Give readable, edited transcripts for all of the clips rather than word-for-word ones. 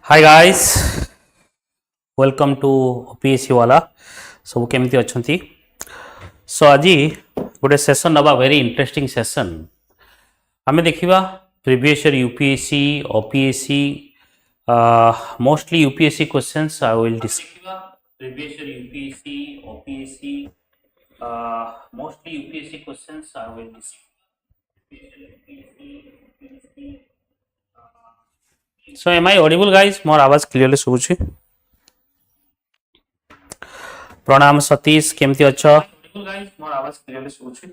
Hi guys, welcome to OPSC वाला सब केमती अच्छी। सो आज गोटे सेशन नवा वेरी इंटरेस्टिंग सेशन आमे देखिबा previous year UPSC OPSC mostly UPSC questions I will discuss previous year UPSC OPSC mostly UPSC questions I will discuss. So am I audible guys? मोर आवाज क्लियरली सुबुछि? प्रणाम सतीश, केमती अच्छ? Audible guys? मोर आवाज clearly सुबुछि?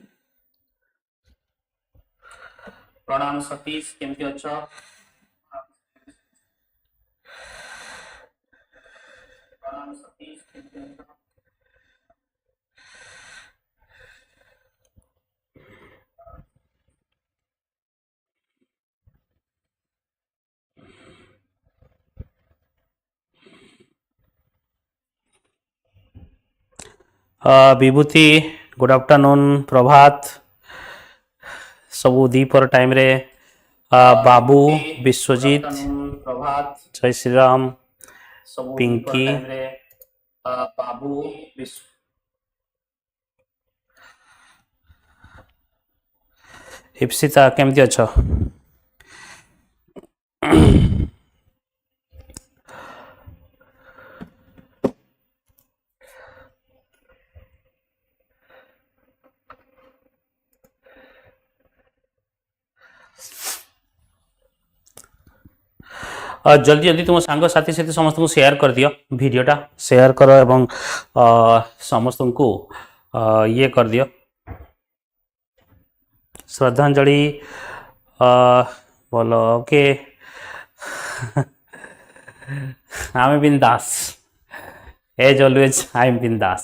प्रणाम सतीश, केमती अच्छ? प्रणाम सतीश, केमती अच्छ? विभूति गुड आफ्टरनून, प्रभात सबू दीपर टाइम रे बाबू विश्वजीत प्रभात जय श्री राम पिंकी बाबू इप्सिता केमती अच्छा? जल्दी जल्दी तुम सांग साथी साथी समस्त को शेयर कर दियो, वीडियोटा शेयर करो एवं समस्त को ये कर दियो। श्रद्धांजलि बोलो ओके। आई एम बिंदास एज ऑलवेज, आई एम बिंदास।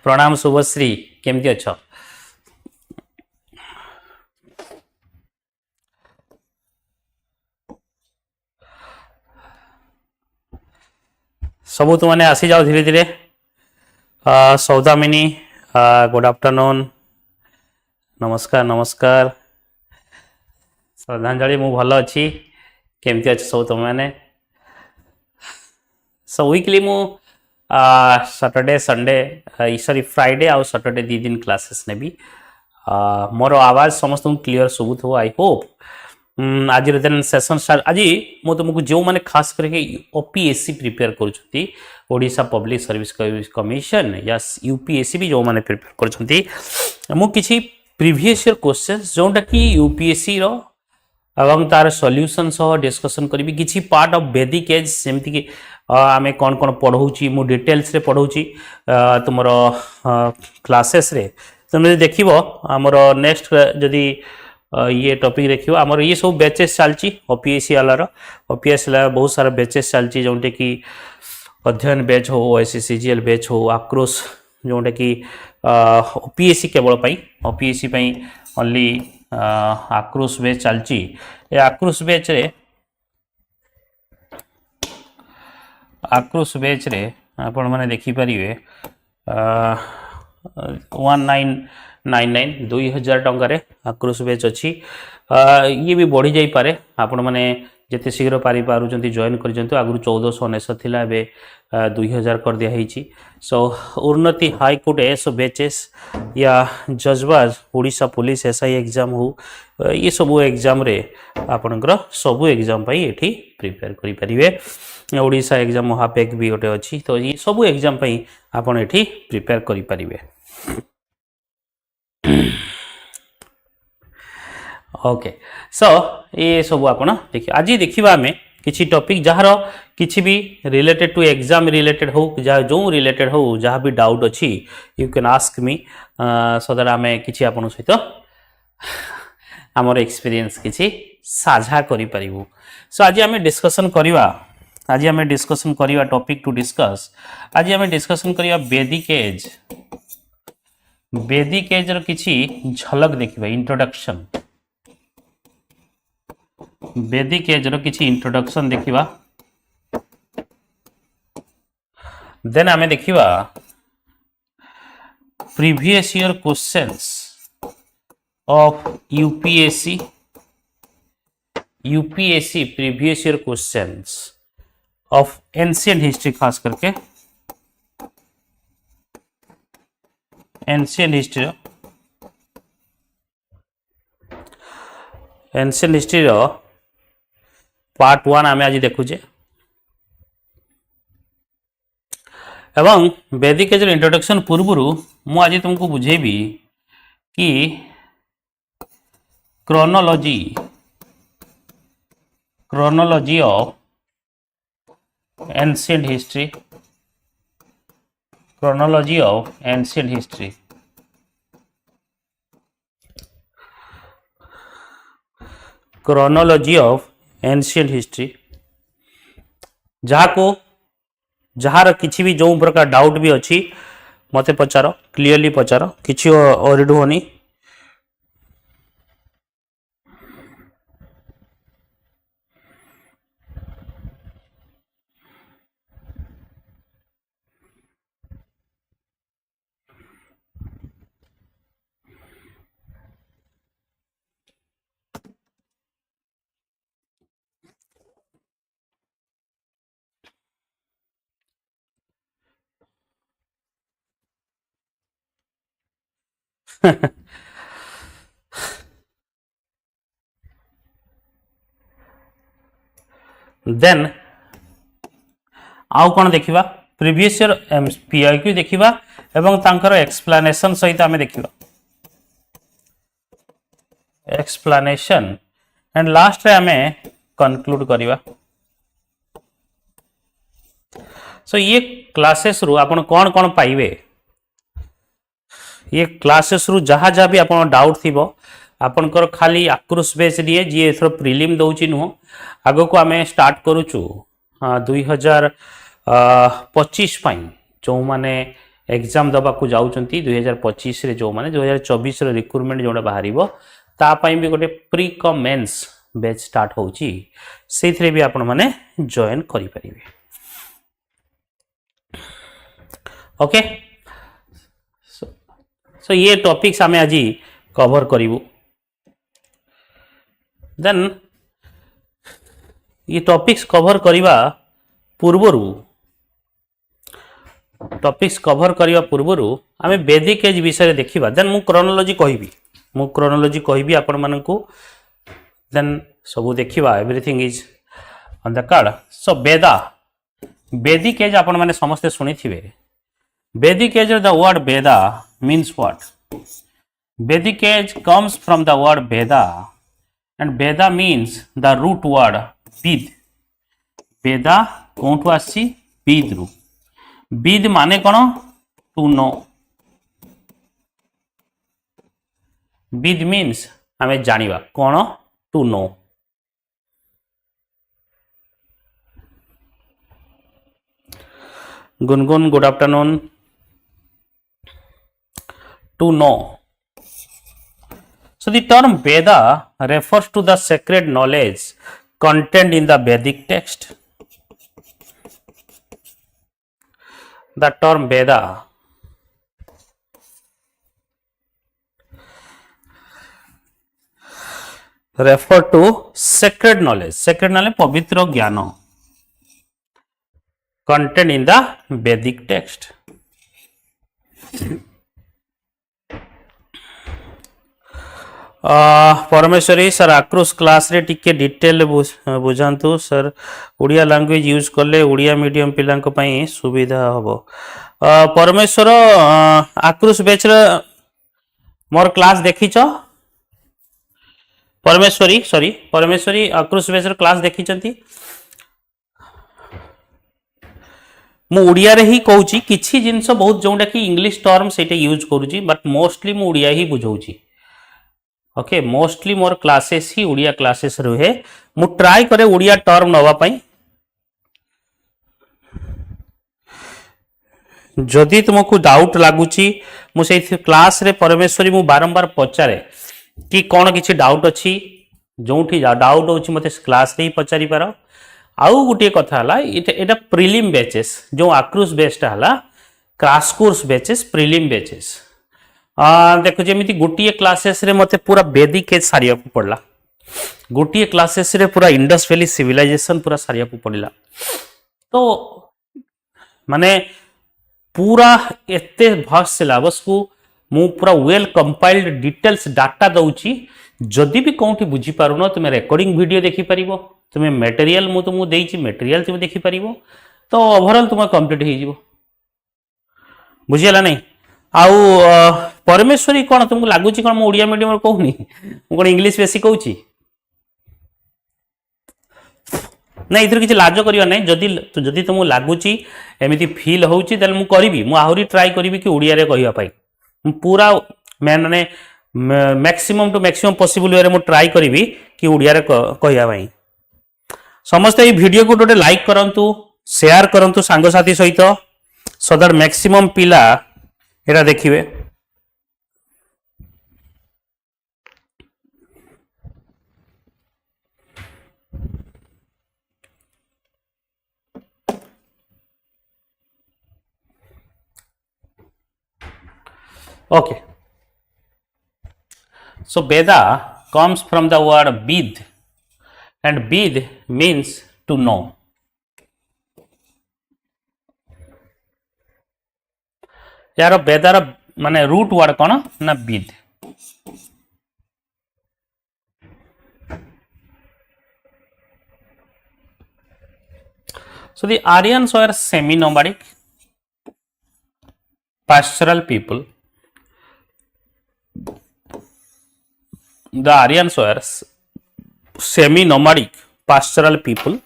प्रणाम शुभश्री, केमती अच्छा? सबू तुमने आसी जाओ धीरे धीरे। सौदामिनी गुड आफ्टरनून, नमस्कार नमस्कार। श्रद्धांजलि मु भल अच्छी, केमती अच्छे सब तुम मैंने? सो वीकली मु सैटरडे संडे सॉरी फ्राइडे आउ सैटरडे दी दिन क्लासेस ने भी मोर आवाज समस्त क्लियर सुबुथ हो। आई होप आज दिन सेशन स्टार्ट आज मु तुमको जो मैंने खास करके ओपीएससी प्रिपेयर कर ओडिशा पब्लिक सर्विस कमिशन या यूपीएससी भी जो मैंने प्रिपेयर कर मु किछि प्रीवियस ईयर क्वेश्चंस जोटा कि यूपीएससी रो एवं तार सॉल्यूशन सह डिस्कशन करी किछि पार्ट ऑफ वेदिक एज सेमति कि आमे कौन कौन पढ़ौची मु डिटेल्स रे पढ़ौची तुमरो क्लासेस रे तुम देखिबो हमर नेक्स्ट जदी ये टॉपिक देखियो आमर ये सब बैचेस चलची ओपीएससी वाला ओपीएससी बहुत सारा बैचेस चलची जोटे कि अध्ययन बैच हो ओएसएससी बैच हो आक्रोश जोटा कि ओपीएससी केवल पाई ओपीएससी पाई ओनली आक्रोश बैच चलची। ए आक्रोश बैच रे आपण माने देखि परिवे 1999 2000 टंका आक्रोश बैच अच्छी। ये भी बढ़ी जाई पारे, आपण माने जिते शीघ्र पारि पारुचंती जॉइन कर आगु 1499 थिला बे 2000 कर दिया है। सो उन्नति हाईकोर्ट एस बैचेस या जजबाज ओडिशा पुलिस एसआई एग्जाम हो ये सबू एग्जाम रे आपनकर सबू एग्जाम पाई एठी प्रिपेयर करि परिवे। ओडिशा एग्जाम महापेक भी गोटे अच्छी, तो ये सबू एग्जाम पाई आपण एठी प्रिपेयर करि परिवे। ओके सो ये सब आप देखिए आज देखा आम किसी टॉपिक जार किसी भी रिलेटेड टू एग्जाम रिलेटेड हो जो रिलेटेड हो जहाँ भी डाउट अच्छी you can ask me so that आम कि आप सहित आमर एक्सपीरियंस किसी साझा करूँ। सो आज आम डिस्कसन करवा टॉपिक टू डिस्कस आज आम डिस्कसन करवा वेदिक एज किसी झलक देखा इंट्रोडक्शन वेदिक एज किसी इंट्रोडक्शन देखा देन आमे देखिबा previous year questions of UPSC UPSC previous year questions of ancient history, खास करके एंशिएंट हिस्ट्री पार्ट 1 आम आज देखुचे एवं वैदिक एज इंट्रोडक्शन पूर्व मु आज तुमको बुझेबी कि chronology of ancient history, chronology of ancient history. Chronology of ancient history जहार किसी भी जो प्रकार डाउट भी अच्छी मते पचार, क्लियरली पचार, किसी ओरिड होनी। देन आउ कौन देखिबा प्रीवियस ईयर पीआईक्यू देखिबा एवं तांकर एक्सप्लेनेशन सहित आमे देखिबा एक्सप्लेनेशन एंड लास्ट रे आमे कंक्लूड करिबा। सो ये क्लासेस रु आपण कौन कौन पाइबे, ये क्लासेस रु जहाँ जहाँ भी आपण डाउट थिबो आपनकर खाली आक्रोश बेस दिए जी एथर प्रिलिम दउची नुह आगो को आमे स्टार्ट करूचु 2025 पाई जो माने एग्जाम दबा को जाउचंती 2025 रे, जो माने 2024 रे रिक्रूटमेंट जोडा बाहरिबो ता पाई भी गोटे pre cum mains batch start होउची, सेथरे भी आपण माने जॉइन करि परिबे। ओके, सो ये टॉपिक्स आमे आज कवर करिवु। देन ये टॉपिक्स कवर करिवा पूर्वरु आमे वैदिक एज विषय देखिबा। देन मु क्रोनोलॉजी कहबी आपण मानकू, देन सब देखिबा, everything is on the card. So Vedic age आपण माने समस्त सुनी थिबे। Vedic age, the word Veda means what? Vedic age comes from the word Veda, and Veda means the root word Vid. Veda कौन आसी Vid रू। Vid माने कौन? To know. Vid means हमें जानिबा, कौन? To know. Gungun, good afternoon. To know. So the term Veda refers to the sacred knowledge contained in the Vedic text. The term Veda refer to sacred knowledge पवित्र ज्ञान contained in the Vedic text. Parameswari sir Aakrosh class रे टिके detail बुझांतु sir, Odia language use करले Odia medium पिलांक पई सुविधा हबो। परमेश्वर आक्रोश बैच रे मोर क्लास देखिछ? परमेश्वरी आक्रोश बैच रे क्लास देखिछंती? मु उड़िया रे ही कहूची, किछि जिंस बहुत जोंडा कि इंग्लिश टर्म सेटे यूज करूची, बट मोस्टली मु उड़िया ही बुझौची। ओके, मोस्टली मोर क्लासेस ही उड़िया क्लासेस रहे। मु ट्राई करे उड़िया टर्म नवा पाई। जदि तुमको डाउट लागुची मु से क्लास रे परमेश्वरी मु बारंबार पचारे कि कौन किछि डाउट अछि, जोठी डाउट होछि मते क्लास रे ही पचारि पारो। आउ गोटे कथा हला, एटा प्रिलिम बैचेस जो आक्रोश बैचटा हला crash course batches, prelim batches. देखो जमी गोटे क्लासेस रे मते पूरा वैदिक एज सारिया पड़ला। गोटे क्लासेस रे पूरा इंडस वैली सिविलाइजेशन पूरा सारिया को पड़िला तो माने पूरा एते भास्ट सिलेबस को मु पूरा वेल कंपाइल्ड डिटेल्स डाटा दउची जदि भी कोठी बुझी पारुनो तुम रेकॉर्डिंग वीडियो देखि परिबो तुम मटेरियल मु तुमको देइची मटेरियल तुम देखि परिबो तो ओवरऑल तुम कंप्लीट हो जिवो बुझियला नहीं आउ परमेश्वरी कोन तुमको लागुची कोन मु ओडिया मीडियम कहूनी मु कोन इंग्लिश बेसी कहूची नहीं इधर किसी लाज करिया नहीं जदि जदि तुमको लागुची एमिति फील होउची तले मु करिवि मु आहुरी ट्राई करिवि कि ओडिया रे कहिया पाई मु पूरा माने maximum to maximum possible way रे मु ट्राई करिवि कि ओडिया रे कहिया पाई समस्त ए वीडियो को टोटे लाइक करंतु शेयर करंतु सांग साथी सहित सो दैट मैक्सिमम पिला era देखिबे Okay. So Veda comes from the word Vid and Vid means to know. यार वेदार माने रूट वर्ड कौन ना Vid. So the Aryans were semi-nomadic pastoral people. The Aryans were semi-nomadic pastoral people.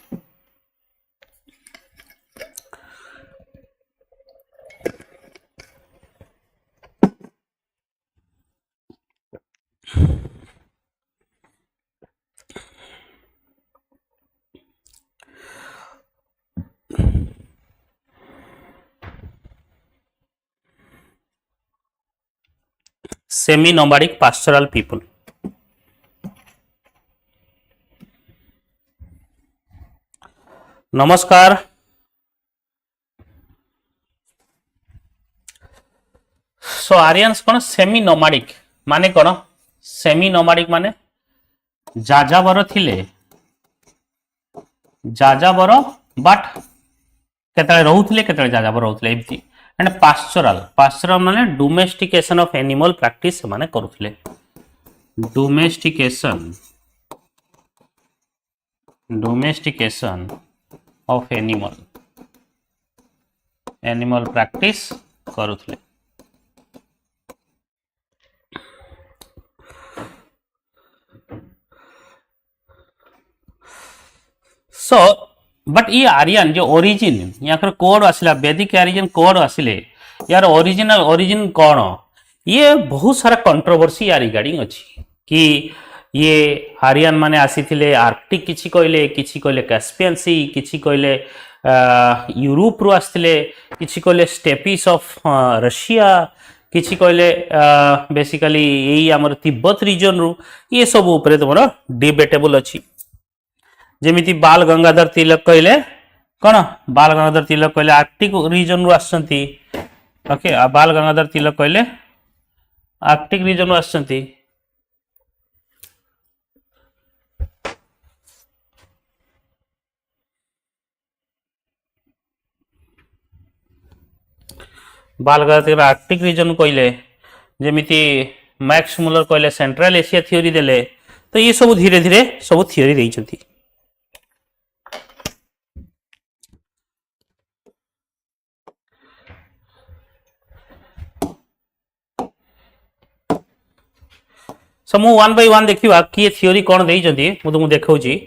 Semi-nomadic pastoral people. नमस्कार सो Aryans कौन semi नोमाडिक माने कौन semi नोमाडिक माने जाजाबर थिले जाजाबर बट केतळे रहउथिले केतळे जाजाबर रहउथिले एमती एंड पास्चरल पास्चरल माने डोमेस्टिकेशन ऑफ एनिमल प्रैक्टिस माने करूथिले डोमेस्टिकेशन of animal practice करूथले सो बट ये आर्यन जो ओरिजिन या फिर कोड आसिला वैदिक आर्यन कोड आसिले यार ओरिजिन कौन ये बहुत सारा कंट्रोवर्सी या रिगार्डिंग अच्छी कि ये आर्यन माने आसीथिले आर्कटिक किछि कहले कैस्पियन सी किछि कहले यूरोप रु आस्थिले किछि कहले स्टेपिस ऑफ रशिया किछि कहले बेसिकली एई हमर तिब्बत रीजन रु ये सब ऊपर तमरो डिबेटेबल अछि जेमिति बाल गंगाधर तिलक कहले कोन बाल गंगाधर तिलक कहले आर्कटिक रीजन रु आछंती ओके आ बाल गंगाधर तिलक कहले आर्कटिक रीजन रु आछंती बाल गंगाधर आर्कटिक रीजन कहले जेमिति मैक्स मुलर कहले सेंट्रल एशिया थ्योरी देले तो ये सब धीरे धीरे सब थ्योरी देइछंती समूह वन बाय वन देखिबा कि थ्योरी कोन देइछंती मु तुमु देखाउची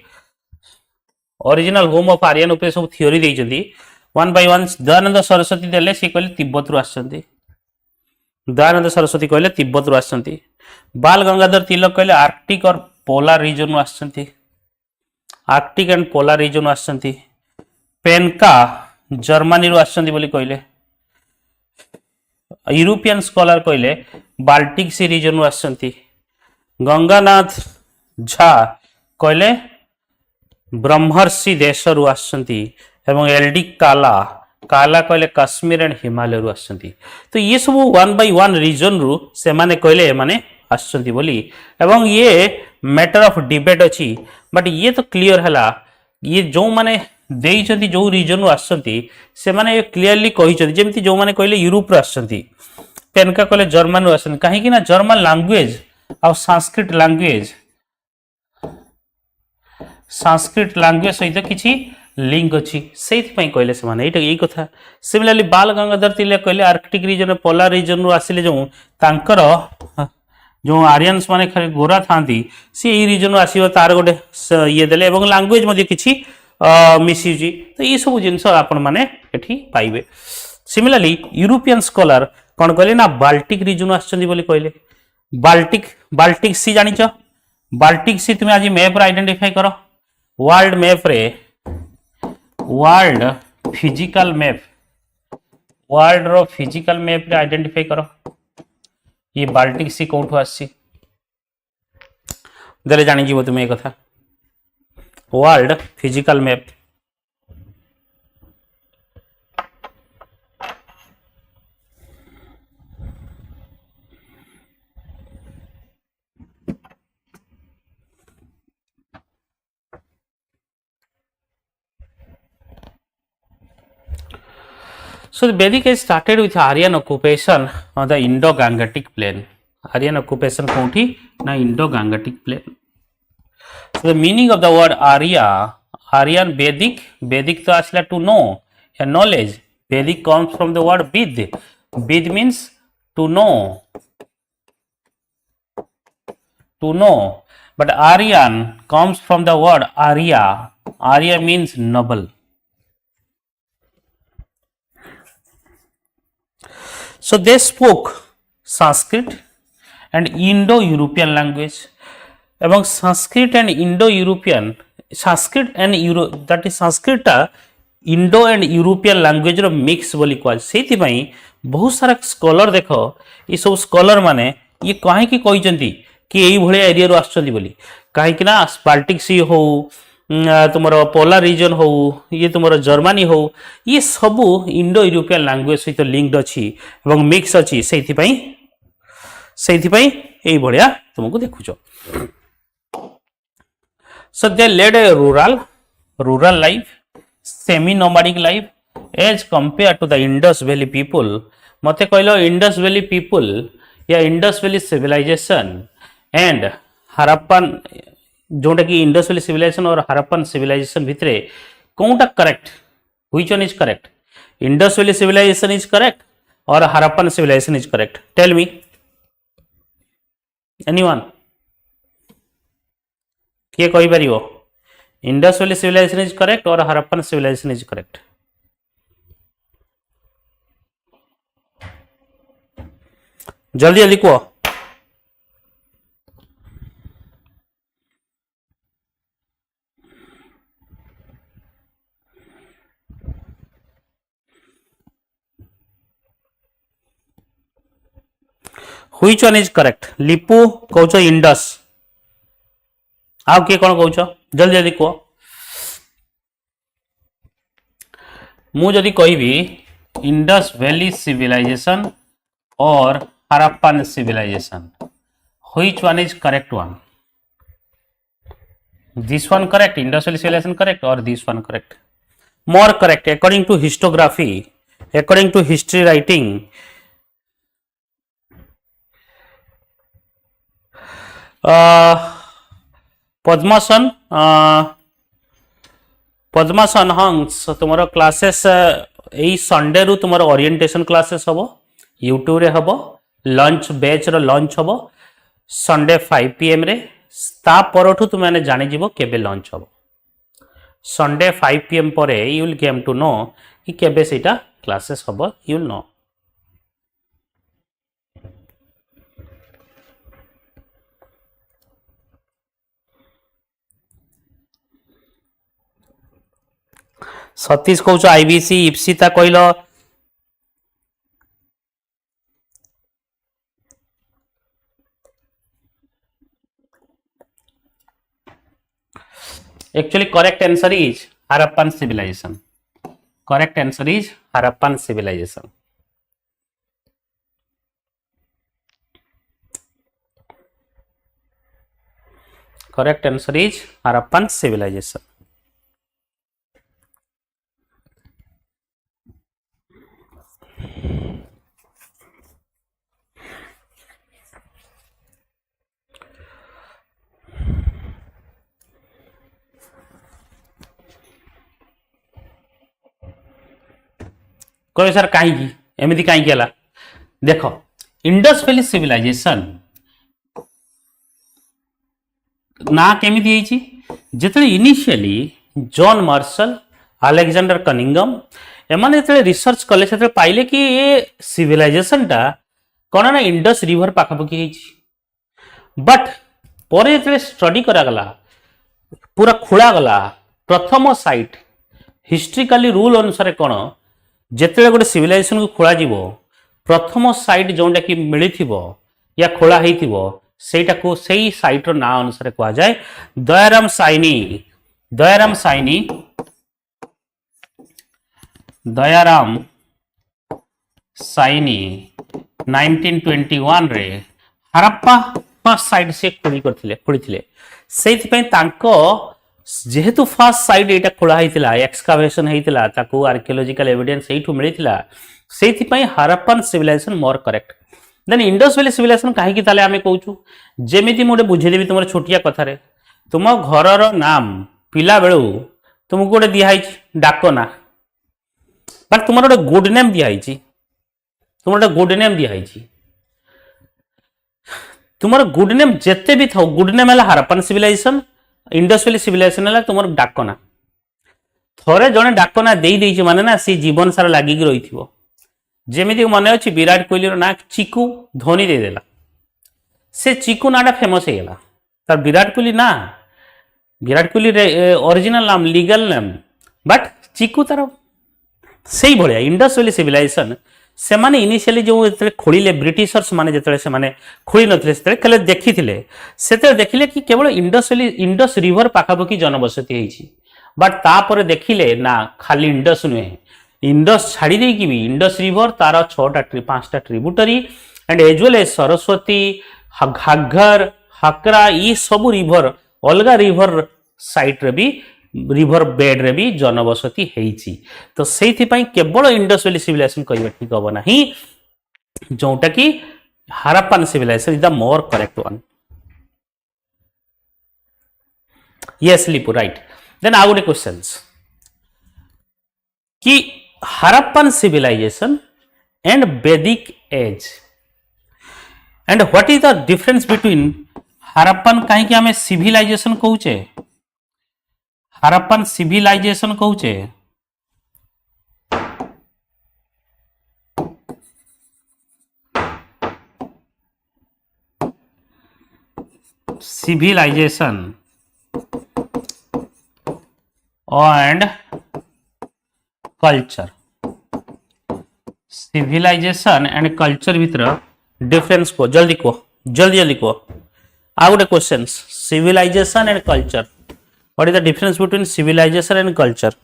ओरिजिनल होम ऑफ आर्यन ऊपर सब थ्योरी देइछंती one by one Dayanand Saraswati देले से कहले तिब्बत रु आछंती दयानंद सरस्वती कहले तिब्बत रु आछंती बाल गंगाधर तिलक कहले आर्कटिक और पोलर रीजन रु आछंती आर्कटिक एंड पोलर रीजन रु आछंती पेनका जर्मनी रु आछंती बोली कहले यूरोपियन स्कॉलर कहले बाल्टिक सी रीजन रु आछंती गंगानाथ झा कहले ब्रह्मर्षि देश रु आछंती एवं एलडी काला काला कहले कश्मीर एंड हिमालय रु आछंती तो ये सब वन बाय वन रीजन रु से माने कहले माने आसचंती बोली एवं ये मैटर ऑफ डिबेट अच्छी बट ये तो क्लियर है ये जो माने देइछंती जो रीजन आसचंती से माने क्लियरली कहिछंती जेमती जो माने कहले यूरोप रो आसचंती पेनका कहले जर्मन रो आसचंती काहे कि ना जर्मन लैंग्वेज आ संस्कृत लैंग्वेज सहित किछि लिंक अच्छी से कहले से माने यही कथा सिमिलरली बाल गंगाधर तिलक कहले आर्कटिक रीजन पोलार रीजन रू आसिले जो तांकर जो आर्यन्स माने खाली गोरा थांती सी यही रीजन रू आसीबो तार गोटे ये देले एवं लैंग्वेज मध्ये किछि मिसिउजी तो ये सब जिनस आपण माने एठी पाइबे सिमिलरली यूरोपियन स्कॉलर कोन कहले ना बाल्टिक रीजन आछंदी बोली कहले बाल्टिक सी जानिछ बाल्टिक सी तुम आज मैप रे आइडेंटिफाई करो वर्ल्ड मैप रे वर्ल्ड फिजिकल मैप वर्ल्ड रो फिजिकल मैप रे आइडेंटिफाई करो ये बाल्टिक सी कोठो आसी देले जानि जीवो तुम ए कथा world physical map So the Vedic age started with Aryan occupation on the Indo-Gangetic plain. Aryan occupation कोठी ना Indo-Gangetic plain. So the meaning of the word Aryan Vedic तो आसला to know, a knowledge. Vedic comes from the word Vid. Vid means to know. But Aryan comes from the word Arya. Arya means noble. So they spoke Sanskrit and Indo-European language. Among Sanskrit and Indo-European, Sanskrit and that is Sanskrit Indo and European language row mix बोली कह से बहुत सारा scholar देख ये सब scholar माने ये कहीं की कहते कि यही भाया एरिया रो आसचंदी बोली कहीं ना बाल्टिक सी हो तुमर पोलार रीजन हो ये तुमर जर्मनी हो ये सब इंडो यूरोपियन लैंग्वेज सहित लिंक्ड अच्छी एवं मिक्स अच्छी से यही भाया तुमको देखुच so they led a rural life semi nomadic life as compare to the Indus valley people मते कहलो इंडस वैली पीपल या Indus valley civilization and Harappan जोटा कि इंडस वैली सिविलाइजेशन और हरप्पन सिविलाइजेशन भितरे कोनटा correct which one is correct Indus valley civilization is correct और Harappan civilization is correct tell me anyone किए कहि परिवो Indus valley civilization is correct और हरप्पन सिविलाइजेशन इज करेक्ट जल्दी जल्दी कहो Which one is correct? Lipu कौच इंडस आउ किए कौन कौच जल्दी जल्दी कह मु जदि कहबी इंडस वैली सिविलाइजेशन और Harappan civilisation which one is correct one? This one correct, Indus Valley civilization correct or this one correct? More correct according to historiography, according to history writing. पद्मासन हंस तुम क्लासेस यही संडे रु तुम orientation classes हम YouTube रे हम lunch batch रो lunch हम Sunday 5 PM रे ता परठु तुम जानी जीवो केबे लंच हम संडे 5 PM पर you will get to know कि केबे सेटा क्लासेस हम यू विल नो सतीश कौच आईबीसी इप्सिता कहल actually correct answer is Harappan civilization correct answer is Harappan civilization correct answer is Harappan civilization. कह सर कहीं एमती कहीं देख इंडस वैली सिविलाइजेशन ना केमी जिते initially John Marshall Alexander Cunningham एमाने जो रिसर्च कले से पाइले कि ये सिविलाइजेशन टा कौन ना इंडस रिवर पाखापाखि बट पर जो स्टडी करागला पूरा खोला गला प्रथम साइट हिस्ट्रिकली रूल अनुसार कौन जिते गोटे सिविलाइजेशन को खोल प्रथम साइट जोटा कि मिली या खोला सेटा को सही साइट ना अनुसार कह जाए दयाराम साइनी दयाराम साइनी 1921 रे हरप्पा फर्स्ट साइट से खोली जेहेतु फर्स्ट साइट एटा खोला एक्सकावेशन होता आर्कियोलॉजिकल एविडेंस एठू मिलता से Harappan civilisation more correct than Indus valley civilisation कहीं ताले आमे कहूँ जेमिति मुझे बुझेदेवी तुम छोटिया कथार तुम घर नाम पिला बेलू तुमको गोटे दिखाई डाक ना बट तुम गोटे गुड नेम दिखाई तुम गोटे गुड नेम दिखाई तुम गुड नेम जिते भी था गुड नेम है Harappan civilisation Indus valley civilisation है तुम डाकना थोड़े जड़े डाकना दे माने ना सी जीवन सारा लगिक रही जेमिति मन अच्छी विराट कोहली ना चिकू धोनी देदेला से चिकू नाटा फेमस होगा तार विराट कोहली ना विराट कोहली ओरिजिनल नाम लीगल नेम बट चिकू तार से भाया इंडस वैली सिविलाइजेशन से माने इनिशियली जो खोलिले ब्रिटिशर्स माने जिते से खोली नथिले देखी से देखिले कि केवल इंडस रिवर पाखापाखि जनबसती होती बट तापर देखिले ना खाली इंडस नुहे इंडस छाड़ी देकी भी इंडस रिवर तार 5टा tributary and as well as Saraswati Ghaggar Hakra ये सब रिवर अलग रिवर साइट रे भी रिवर बेड रे भी जनबसती होती तो से केवल इंडस वैली सिविलाइजेशन कहवा ठीक हम ना जोटा कि Harappan civilization is the more correct one yes Lipu right then आउ गोटे क्वेश्चंस कि Harappan civilization and Vedic age and what is the difference between Harappan कहीं आम सिविलाइजेशन कहूचे हरप्पन सिविलाइजेशन कहूचे civilization and culture civilization and culture भीतर difference को जल्दी को आ गोटे question civilization and culture what is the difference between civilisation and culture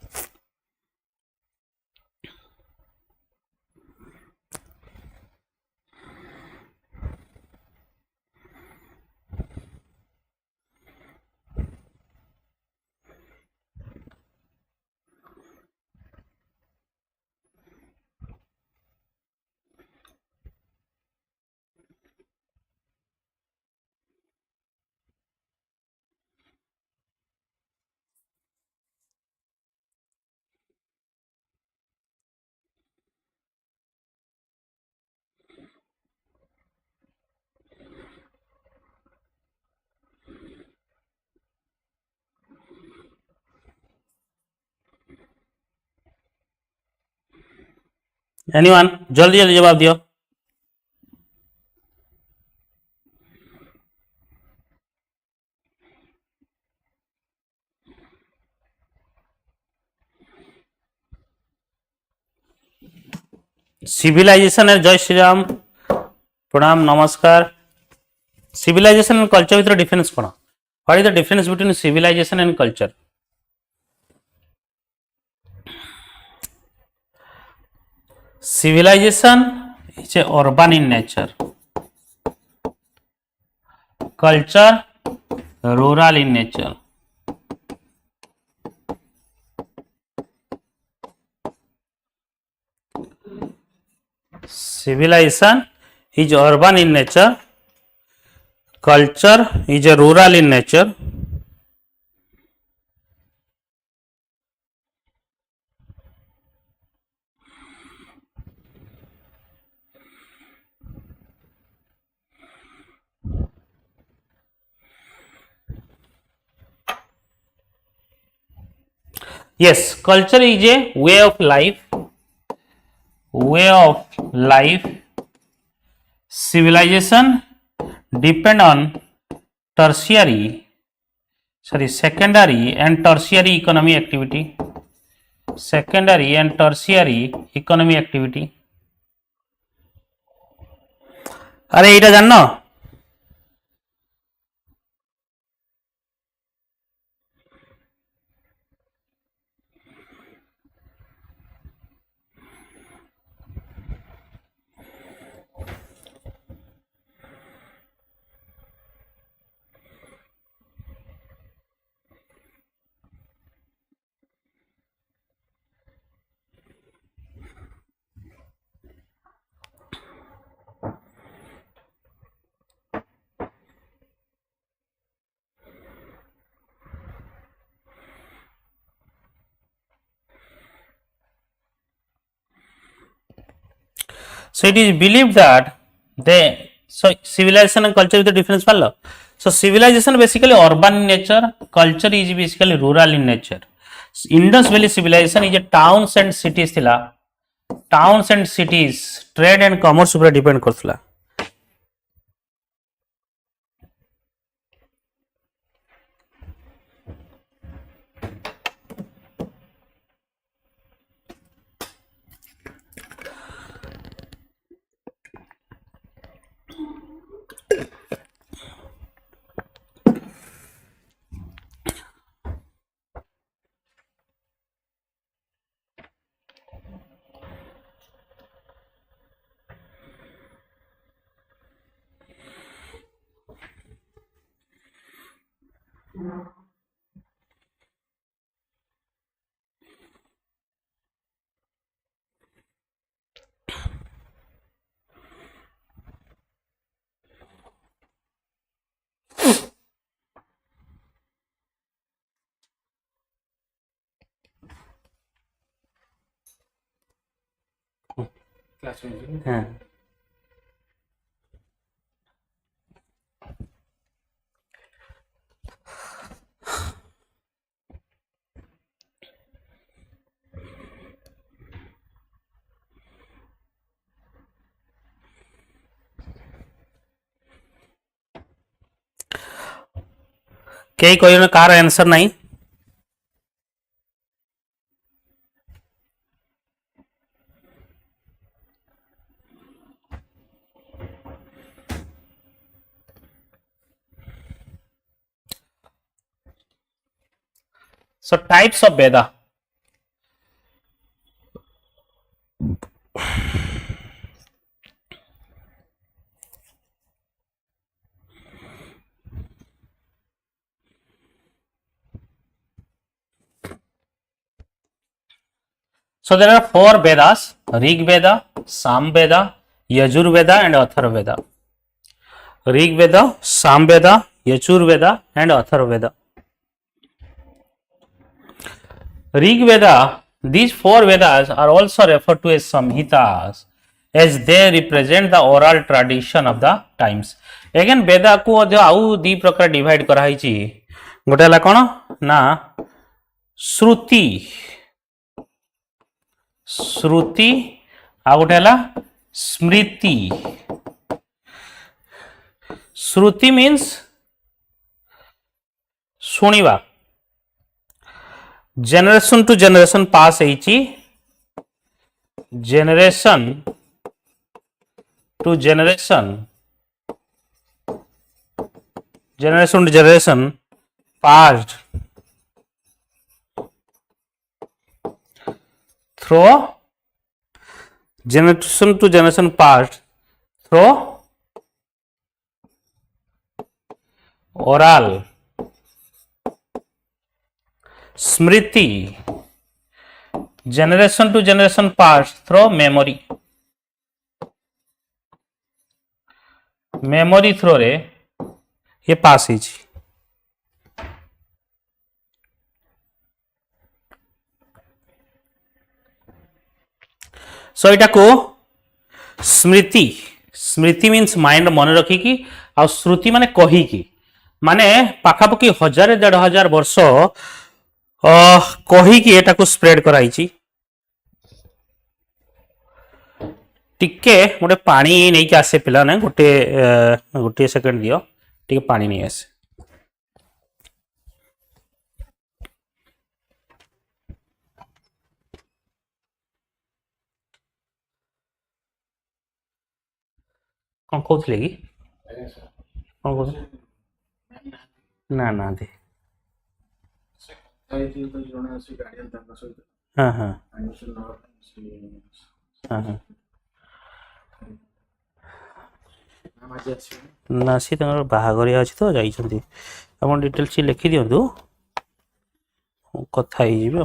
anyone जल्दी जल्दी जवाब दियो सिविलाइजेशन है जय श्री राम प्रणाम नमस्कार सिविलाइजेशन एंड कल्चर भीतर डिफरेंस कौन what is the difference between civilisation and culture civilization is a urban in nature culture rural in nature. Civilization is urban in nature. Culture is a rural in nature. Yes, culture is a way of life. Way of life. Civilization depend on secondary and tertiary economic activity. Secondary and tertiary economic activity. अरे এইটা জানো So it is believed that civilization and culture with the difference parlo. So civilization basically urban in nature, culture is basically rural in nature. Indus Valley civilization is a towns and cities thila. Towns and cities trade and commerce upare depend karthula. हाँ कई कोई car answer नहीं So types of Veda. So there are 4 Vedas: Rig Veda, Sam Veda, Yajur Veda and Atharva Veda. Rig Veda, Sam Veda, Yajur Veda and Atharva Veda. Rig Veda, these 4 Vedas are also referred to as Samhitas, as they represent the oral tradition of the times. Again Veda को आउ दी प्रकार divide करा हिची गोटे हला कोन ना श्रुति श्रुति आ गोटे हला स्मृति. श्रुति मीन्स सुनिबा, जनरेशन टू जनरेशन पास होइची, generation to generation passed through generation to generation passed through oral Smriti generation to generation pass through memory memory through रे ये पास ही सो इटा को स्मृति स्मृति मीन्स माइंड मन रखिकी आ श्रुति माने कहिकी माने पाखापाखि 1000-1500 वर्ष कहिकी एटा को स्प्रेड कराई टिके गोटे पानी नहीं के आसे पिला ना गोटे गोटे सेकंड दियो टिके पानी नहीं आसे कौन कहते कि कौन कहते ना ना दे हाँ हाँ हाँ हाँ ना सी बाहाघरिया अच्छी तो जाइछन्ति अपन डिटेल्स लिखि दियंतु कथा ही जीवो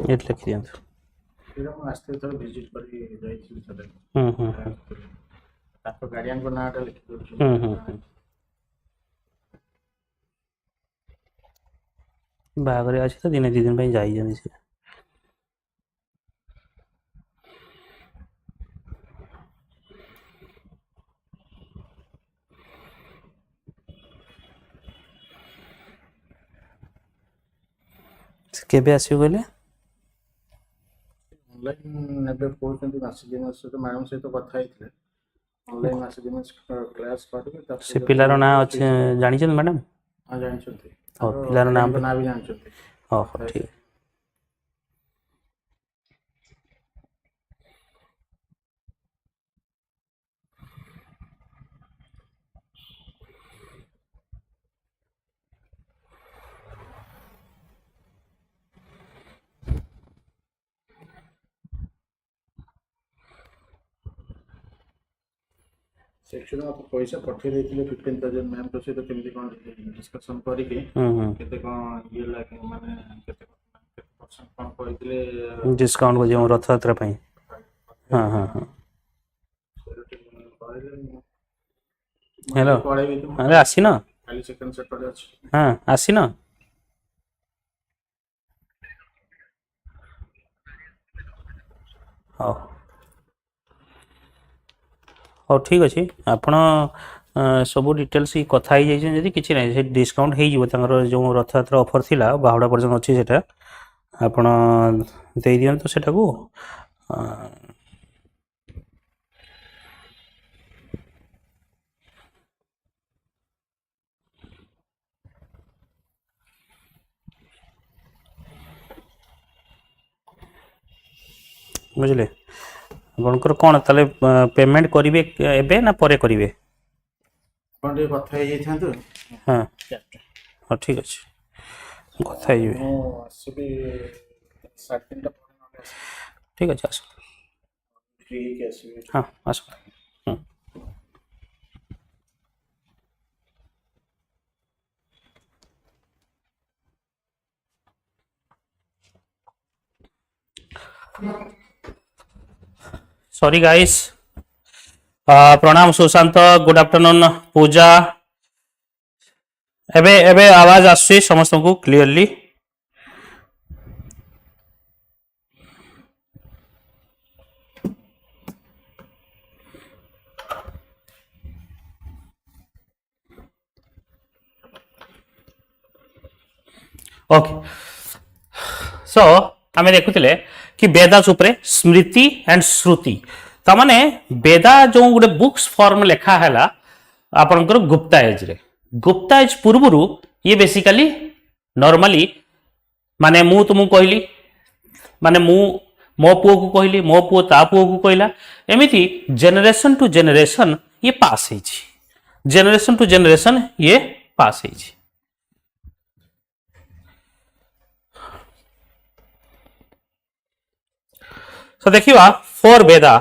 ये लिखि दियंतु आस्ते थोड़ा विजिट करी जाइछि सदे ताको गार्डियन को नाटा लिखि दो बाहाघर अच्छी तो दिन 2 दिन पे जाई जंदी से केबे आसियो गले ऑनलाइन नेबे कोचंती मासिक मास तो मैडम से तो कथा हितले ऑनलाइन मासिक मास क्लास करबे तब से पिलार ना अछि जानि छन मैडम हां जानि छथि ओ पिलार नाम ना भी जानि छथि ओ ठीक सेक्शन आप पैसा पठे देथिले 15000 मैम तो से तो केमि कोन डिस्कशन करी के केते कोन ये लागे माने केते परसेंट कोन कहितले डिस्काउंट को जो रथ यात्रा पई हां हां हां हेलो अरे आसी ना खाली सेकंड सैटरडे अछि हां आसी ना हां और ठीक अच्छे आपण सब डिटेल्स कथा ही जाइछन जदी किछि नै से डिस्काउंट हे जिवो तंगर जो रथ यात्रा ऑफर थिला बाहुडा पर्यंत अछि सेटा आपण दे दियन तो सेटा को बुझले आपनकर कोन ताले पेमेंट करिवे एबे ना परे करिवे कोन रे कथा हे जाइछन तो हां हां ठीक अछि कथा हे ओ आसीबी 7 दिन ठीक अछि आस फ्री के आसीबी हां आस सॉरी गाइस प्रणाम सुशांत गुड आफ्टरनून पूजा एबे एबे आवाज आसी समस्त को क्लियरली ओके सो आमे देखुतिले कि वेदास उपरे स्मृति एंड श्रुति ता माने वेदा जो गोटे बुक्स फॉर्म लेखा हैला आपनकर गुप्ता एज पूर्वरु ये बेसिकली नॉर्मली माने मु तुमु कहली माने मु मो पुओ को कहली मो पुओ ता पुओ को कहला एमिति जनरेशन टू जनरेशन ये पास है जेनरेशन टू जेनरेशन ये पास है। तो देखिवा फोर वेदा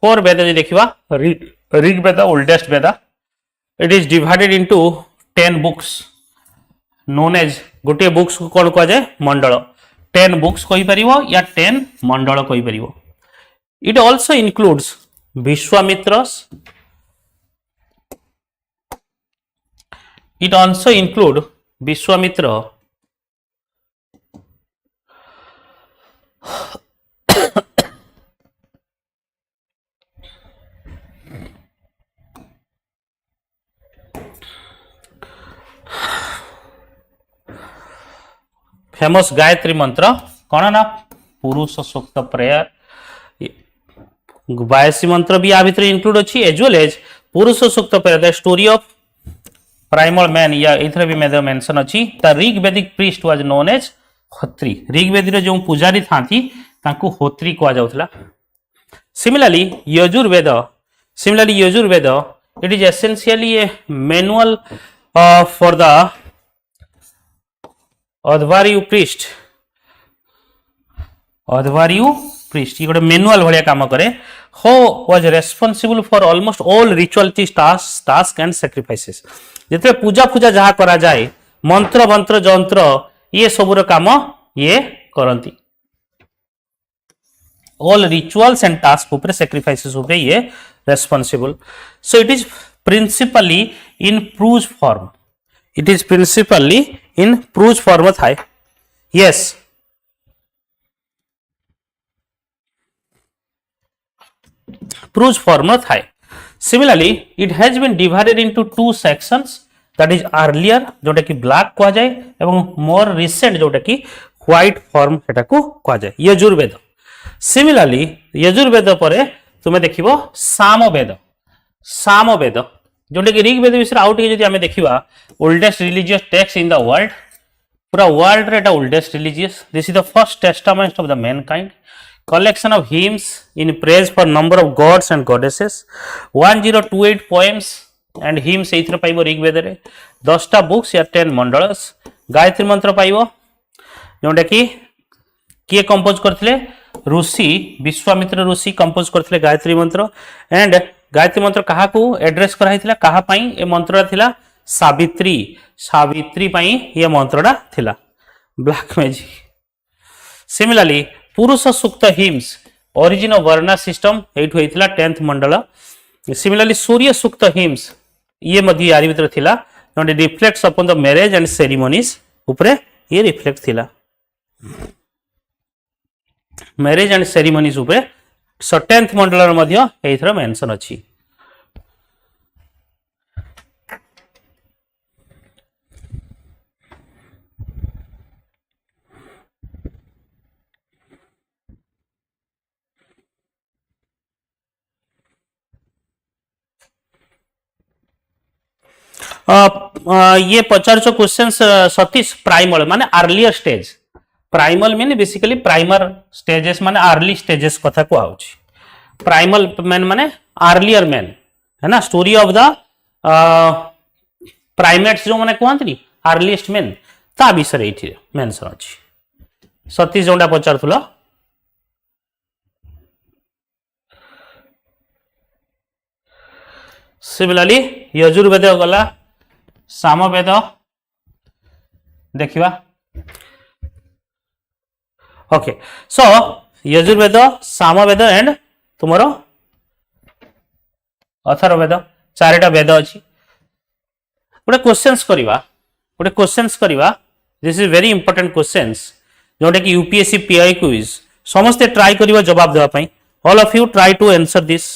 जो देखिवा Rig Veda oldest Veda it is divided into 10 books known as गोटे बुक्स को कौन कह जाए मंडल 10 बुक्स कहि परिवो या 10 मंडल कहि परिवो। It also includes Vishwamitra's it also include Vishwamitra famous Gayatri mantra कौन ना पुरुष सूक्त प्रेयर 82 मंत्र भी आ भीतर इंक्लूड अच्छी as well as Purusha Sukta prayer the story of primal man या इथरे भी मेंशन अच्छी the Rig Vedic priest was known as Hotri Rig Vedi जो पूजारी थांती तांको होत्री कहा जाउथला। Similarly Yajurveda it is essentially a manual for the Adhvaryu priest ये गोटे मैनुअल भाया काम करे हो was responsible for almost all ritualities task and sacrifices जिते पूजा जहाँ करा जाए मंत्र जंत्र ये सबूर काम ये करती ऑल रिचुअल्स एंड टास्क ऊपर सैक्रिफाइसेस ऊपर ये responsible. So it is principally in prose form थाए यस प्रूज फॉर्म थाए। Similarly it has been divided into 2 sections that is earlier जोटा कि ब्लैक कहा जाए एवं मोर रिसेंट जोटा कि व्हाइट फॉर्म सेटा को कहा जाए यजुर्वेद। सिमिलरली यजुर्वेद पर तुम्हें देखिबो सामवेद जोटा कि ऋग्वेद विषय आउट के आम देखा oldest religious text in the world पूरा वर्ल्ड रे oldest religious this is the first testament of the Mankind collection of hymns in praise for number of gods and goddesses 1028 poems and hymns एथरे पाइबो Rigveda रे 10टा books या 10 मंडलस गायत्री मंत्र पाइबो जोटा कि किए compose करथिले ऋषि विश्वामित्र ऋषि compose करथिले गायत्री मंत्र एंड गायत्री मंत्र कहा को एड्रेस कराइथिला कहा पई ए मंत्रटा थिला सावित्री पई ये मंत्रटा थिला black magic. Similarly Purusha Sukta hymns origin of varna system एठु हेतिला 10th mandal. Similarly Surya Sukta hymns ये मध्य यारी भीतर थिला जोंटे reflects upon the marriage and ceremonies ऊपर ये रिफ्लेक्ट थिला मैरिज एंड सेरेमनीज ऊपर 10th मंडल मध्य एथरा मेंशन अछि। ये 50 क्वेश्चन सतीश प्राइमल माने earlier stage primal mean basically primer stages माने अर्ली स्टेजेस कथा को आउची प्राइमल मैन माने अर्लियर मैन है ना स्टोरी ऑफ द प्राइमेट्स जो माने कहंतनी अर्लीस्ट मैन ता विषय एठी मेंशन अछि। सतीश जोंडा पचारथुला सिमिलरली यजुर्वेद गला सामवेद देखिवा okay so Yajurveda Samaveda and तुमरो अथर्ववेद चारिटा वेद अछि। गोटे क्वेश्चंस करिवा this is very important questions जोटा कि यूपीएससी पीआई क्विज समस्ते ट्राई करिवा जवाब देबा पई all of you try to answer this.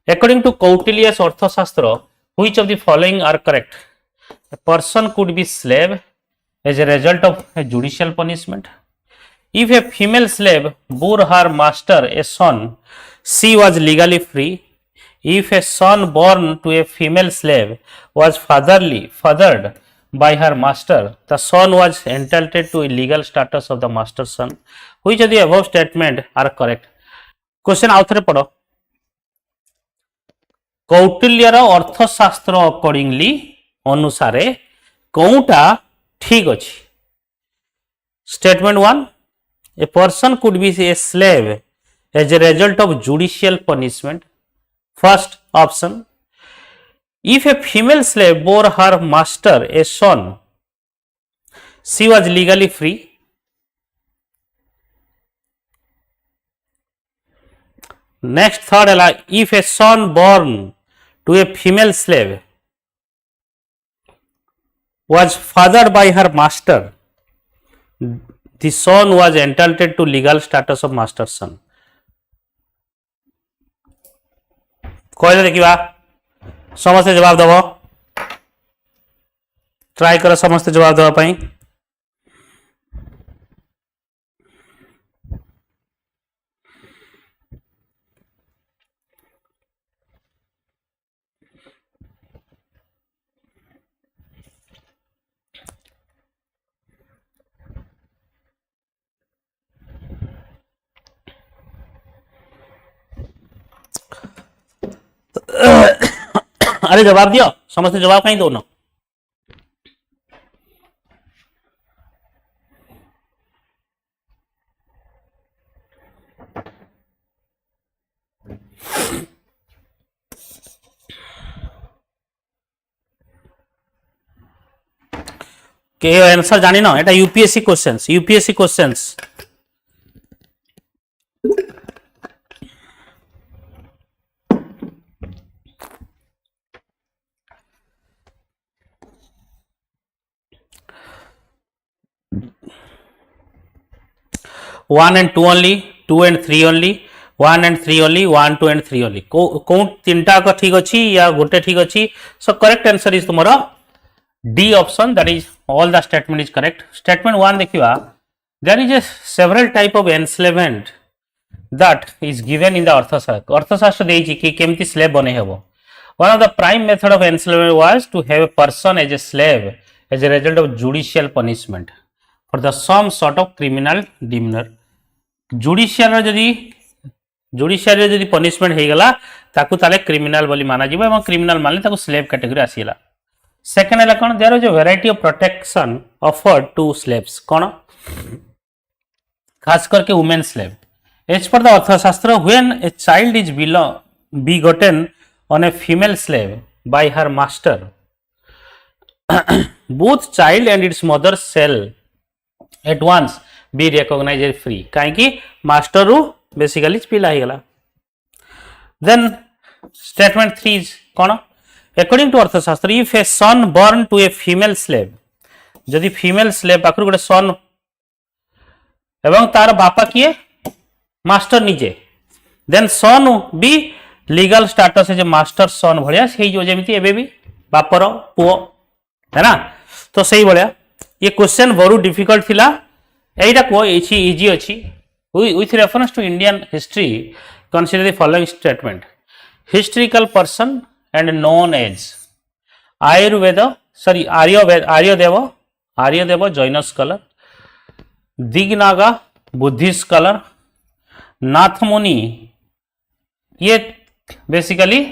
According to Kautilya's Arthashastra, which of the following are correct? A person could be slave as a result of a judicial punishment. If a female slave bore her master a son, she was legally free. If a son born to a female slave was fathered by her master, the son was entitled to a legal status of the master's son. Which of the above statement are correct? Question out there पढ़ो कौटिल्यर अर्थशास्त्र accordingly अनुसारे कौटा ठीक अच्छी। Statement 1, a person could be a slave as a result of judicial punishment. First option, if a female slave bore her master a son, she was legally free. Next, third, if a son born to a female slave was fathered by her master, the son was entitled to legal status of master's son. कहले देखा समस्ते जवाब दब, try कर समस्ते जवाब देवाई। अरे जवाब दियो, समस्ते जवाब कहीं दो ना। के आंसर जानी ना, एटा UPSC questions, UPSC questions. One and two only, two and three only, one and three only, one two and three only. कौन तीन टा ठीक अच्छी या गोटे ठीक अच्छी? सो करेक्ट आंसर इज तुम्हारा D option, that is all the statement is correct. Statement 1 देखिवा, there is a several type of enslavement that is given in the Arthashastra. Arthashastra देछि कि केमती स्लेव बने हेबो। One of the prime method of enslavement was to have a person as a slave as a result of judicial punishment for the some sort of criminal demeanour. Judicial जदि punishment हो गला ताकू ताले criminal बोली माना जिवो एवं criminal मानले ताकू स्लेव कैटेगरी आसीला। सेकंड है कौन, there is a variety of protection offered to slaves. कौन? खास करके women slave. As per the Arthashastra, when a child is begotten on a female slave by her master, both child and its mother shall at once be recognized as free। कहीं master रु basically पिला ही गला। Then statement 3 is कौन? According to Arthashastra, if a son born to a female slave, जदि female slave पाखरु गोटे son एवं तार बापा किए मास्टर निजे, देन सन भी लीगल स्टेटस जे मास्टर सन भलिया सेही जो जेमिति एबे भी बापर पुओ है ना। तो सही भलिया ये क्वेश्चन बड़ू डिफिकल्ट थिला। एटा को एछि इजी अछि। With reference to Indian history consider the following statement. Historical person and known as Aryadeva Jain scholar, Dignaga Buddhist scholar, Nathamuni. ये बेसिकली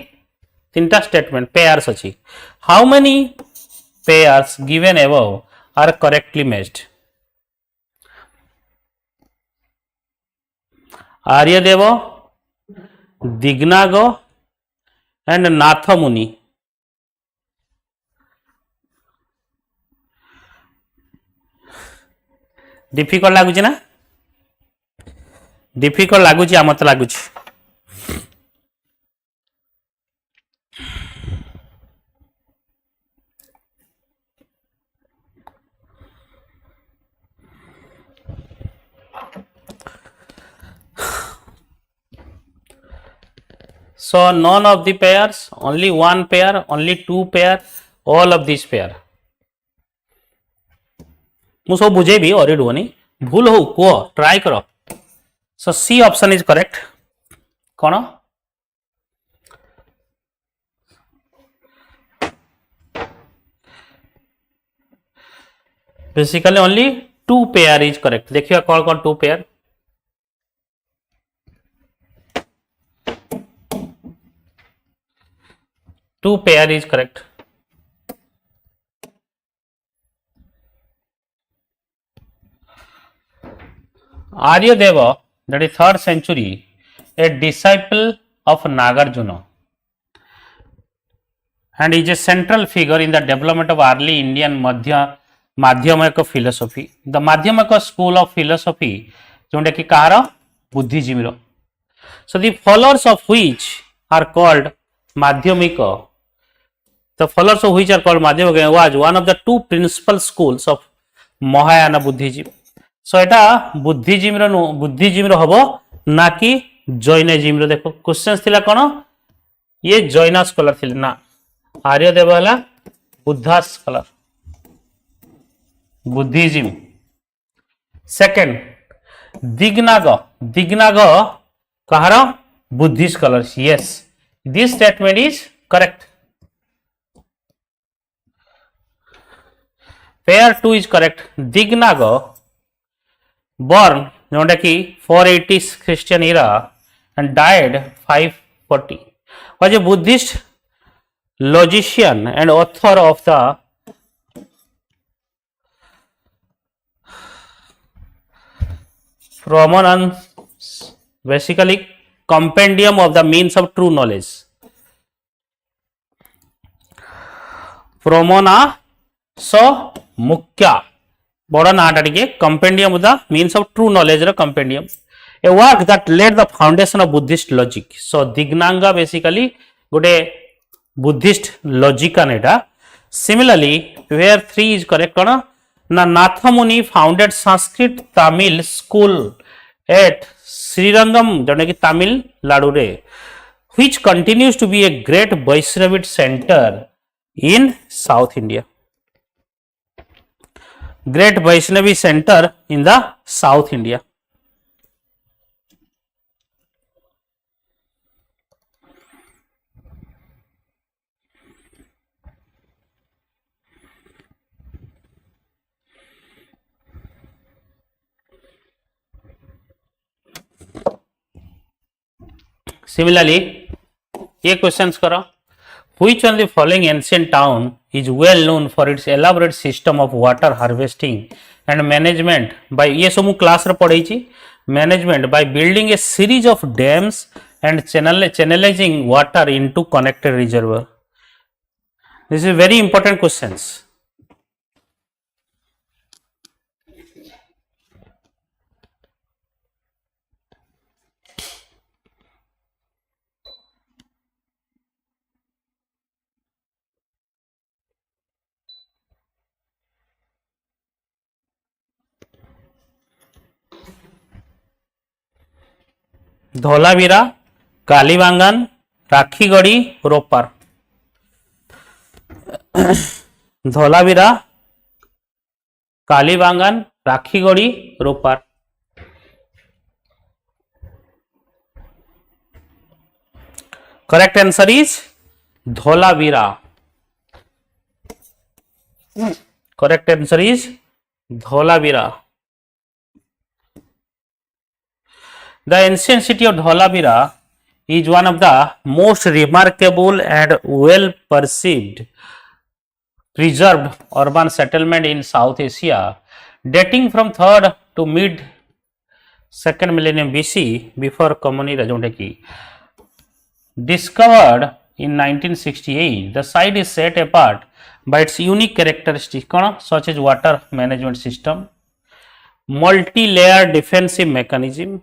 तीनटा स्टेटमेंट पेयर्स अच्छी। How many pairs given above are correctly matched? Aryadeva, Dignaga and Nathamuni. Difficult लगुच ना? Difficult लगुच, मत लगुच। So none of the pairs, only one pair, only two pair, all of these pair। मु सब बुझेबी और डुओनी भूल हो को ट्राई करो। So C option is correct. कौन? Basically only two pair is correct. देखिए कौन कौन two pair. 2 pair is correct. Aryadeva, that is 3rd century, a disciple of Nagarjuna, and is a central figure in the development of early Indian Madhyamaka philosophy. The Madhyamaka school of philosophy, जोंटा कि कहार बुद्धिजीवी रो. So the followers of which are called Madhyamika, the followers of which are called Madhyamika was one of the 2 principal schools of Mahayana Buddhism. So एटा बुद्धिजीवी रो हबो ना कि Jainism रो. देखो questions थिला कोन, ये Jain scholar थिले ना, आर्यदेव हला Buddha scholar, Buddhism. Second Dignaga कहार Buddhist scholars. Yes, this statement is correct. Pair 2 is correct. Dignaga born जोटा कि 480 Christian era and died 540, was a Buddhist logician and author of the Pramana, basically compendium of the means of true knowledge. Pramana so mukya बड़ा नाटा टिके compendium of the means of true knowledge रो compendium, a work that laid the foundation of Buddhist logic. So Dignaga basically गोटे Buddhist logician एटा. Similarly where 3 is correct कोन ना, Nathamuni founded Sanskrit Tamil school at Srirangam जोटा कि तमिलनाडु रे, which continues to be a great Vaishnavite centre in South India. Great Vaishnavi center in the South India. Similarly, ये questions करो. Which one of the following ancient town is well known for its elaborate system of water harvesting and management by, ये सब class रे पढ़ाई छी, management by building a series of dams and channelizing water into connected reservoir. This is very important questions. Dholavira, Kalibangan, Rakhigarhi, Ropar. Dholavira, Kalibangan, Rakhigarhi, Ropar. Correct answer is Dholavira. Correct answer is Dholavira. The ancient city of Dholavira is one of the most remarkable and well perceived preserved urban settlement in South Asia, dating from 3rd to mid 2nd millennium BC before Common Era. Discovered in 1968, the site is set apart by its unique characteristics such as water management system, multi-layer defensive mechanism,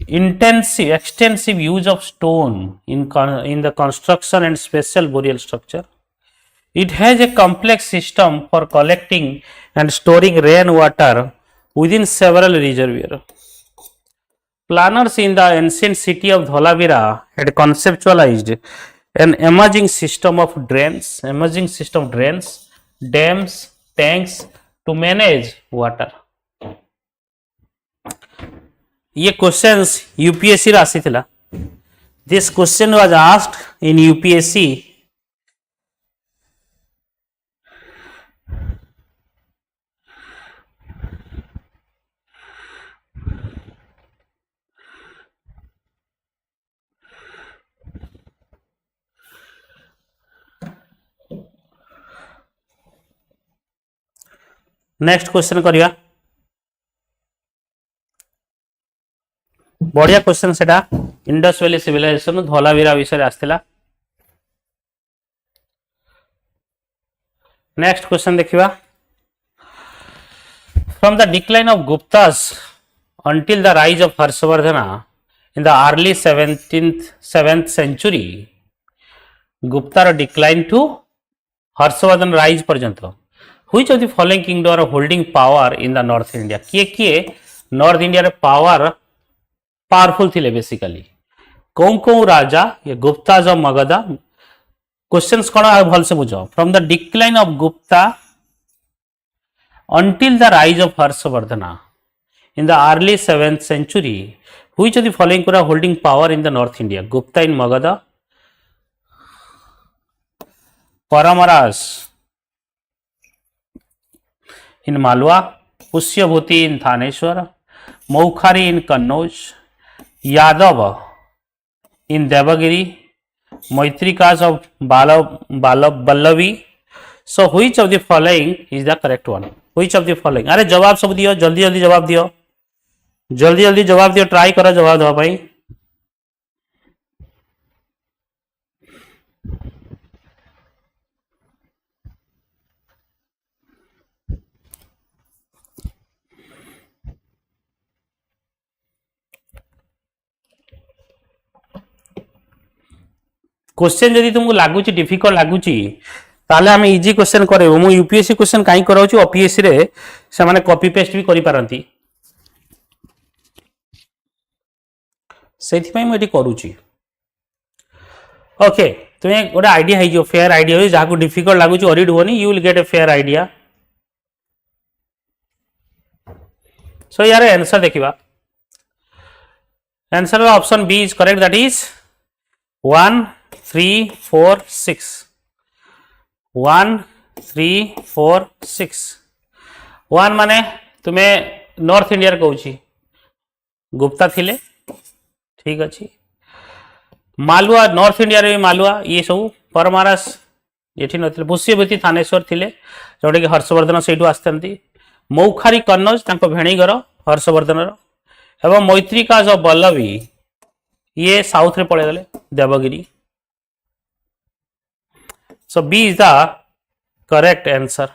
extensive use of stone in the construction and special burial structure. It has a complex system for collecting and storing rainwater within several reservoirs. Planners in the ancient city of Dholavira had conceptualized an emerging system of drains, dams, tanks to manage water. ये questions UPSC रे आसीथिला. This question was asked in UPSC. Next question करिया बढ़िया question सेटा Indus valley civilization Dholavira विषय आस्थिला next question देखिबा from the decline of Guptas until the rise of Harshvardhana in the early 7th century Gupta decline to Harshvardhana rise पर्यंत which of the following kingdom are holding power in the North India किए North India रे powerful थिले basically कौन राजा ये गुप्ताज और Magadha questions कौन भल से बुझ from the decline of Gupta until the rise of Harshvardhana in the early 7th century which of the following were holding power in the North India Gupta in Magadha Paramaras in Malwa Pushyabhuti in Thaneshwar Maukhari in Kannauj Yadav in Devagiri Maitrikas of Ballavi so which of the following is the correct one which of the following अरे जवाब सब दियो जल्दी जल्दी जवाब दियो जल्दी जल्दी जवाब दियो ट्राई करो जवाब दो भाई क्वेश्चन जदि तुमको लागुची डिफिकल्ट लागुची ताले आम इजी क्वेश्चन करे मु यूपीएससी क्वेश्चन कहीं कराउची ओपीएससी रे से माने कॉपी पेस्ट भी करि पारंती सेथि मु एटी करूची ओके तुम्हें गोटे आइडिया है जो फेयर आइडिया हो जहाँ को डिफिकल्ट लगुच अरिड होनी you will get a fair idea so यार आंसर देखिबा answer option B is correct that is 1 3 4 6 1 3 4 6 1 माने तुम्हें नॉर्थ इंडिया कहूँ गुप्ता थिले ठीक अच्छी मालुआ नॉर्थ इंडिया रे मालुआ ये सब परमारस ये नथिले पुष्यभूति थानेश्वर थिले जोटे कि हर्षवर्धन सेठू आसते मौखारी कन्नौज तांको भेणीगर हर्षवर्धन एवं मैत्रिका जो बल्लवी ये साउथ रे पड़े गले Devagiri so B is the correct answer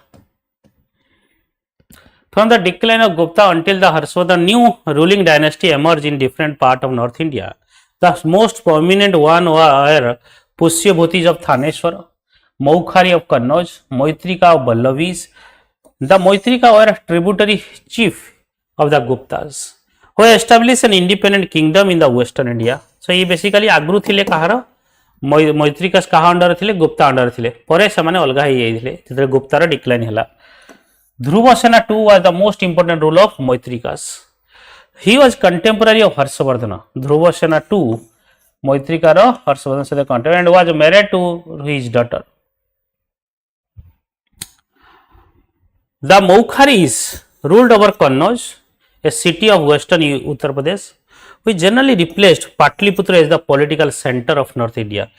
From the decline of Gupta until the Harshvardhana, new ruling dynasty emerged in different parts of North India. The most prominent one were Pushyabhutis of Thaneshwar, Maukhari of Kannauj, Maitrika of Ballavis. The Maitrika were tributary chief of the Guptas, who established an independent kingdom in the Western India. So, ये basically आगरू थिले कहार मैत्रिका कहा under थिले Gupta under थिले परे समाने अलगा ही जाइथिले जेतरे Guptar decline हला Dhruvasena too was the most important ruler of Maitrikas. He was contemporary of Harshvardhana. Dhruvasena too, Maitrikara Harshvardhana said the contemporary and was married to his daughter. The Maukharis ruled over Kannauj, a city of western Uttar Pradesh, which generally replaced Patliputra as the political center of North India.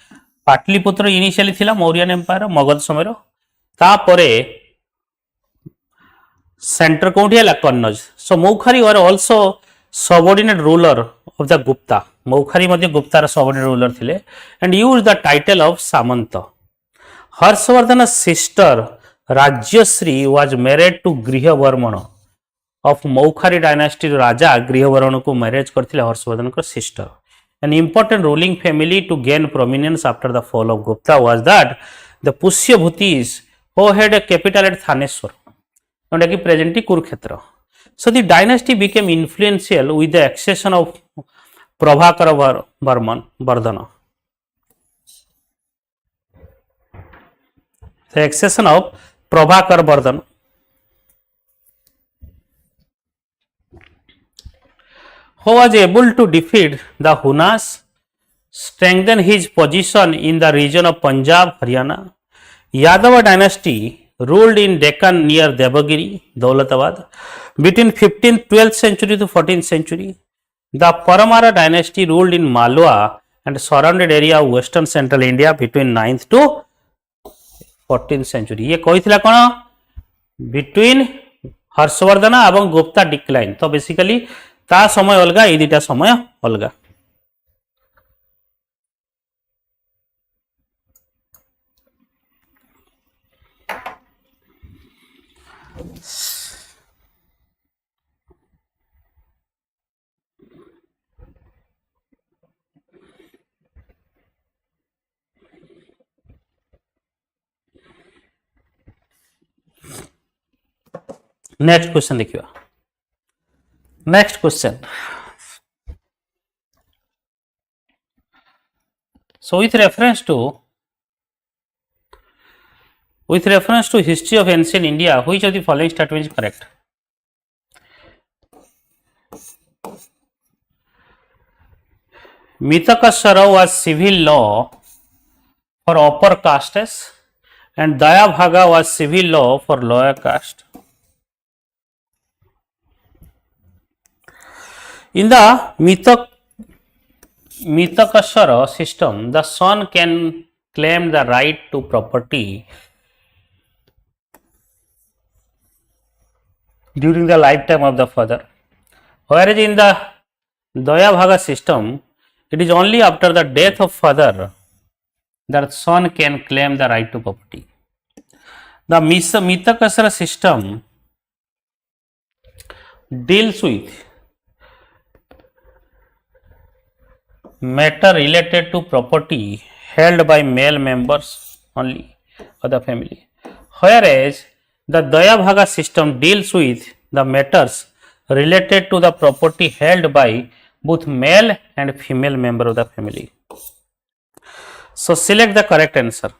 Patliputra initially thila Mauryan Empire, Magadha समयरो तापरे centre कोठी है Kannauj so Maukhari were also subordinate ruler of the Gupta Maukhari मध्ये गुप्तार subordinate ruler थिले and use the title of samanta Harshavardhana sister Rajyashri was married to Grihavarman of Maukhari dynasty राजा गृहवर्मन को marriage करथिले हर्षवर्धन को sister an important ruling family to gain prominence after the fall of Gupta was that the Pushyabhutis who had a capital eight Thaneshwar कि presently Kurukshetra so the dynasty became influential with the accession of Prabhakar Vardhan the accession of Prabhakar Vardhan who was able to defeat the Hunas, strengthen his position in the region of Punjab, Haryana. Yadava dynasty ruled in Deccan near Devagiri, Daulatabad, between 12th century to 14th century. The Paramara dynasty ruled in Malwa and surrounded area of western central India between 9th to 14th century. ये कोई थिला कौन? Between Harshvardhan एवं Gupta decline तो basically ता समय अलग ये दुटा समय अलग नेक्स्ट क्वेश्चन देखिए next question so with reference to history of ancient India which of the following statement is correct Mithakasara was civil law for upper castes and Dayabhaga was civil law for lower caste. In the Mithakasara system, the son can claim the right to property during the lifetime of the father, whereas in the Dayabhaga system, it is only after the death of father that son can claim the right to property. The Mithakasara system deals with matter related to property held by male members only of the family, whereas the Dayabhaga system deals with the matters related to the property held by both male and female member of the family. So select the correct answer.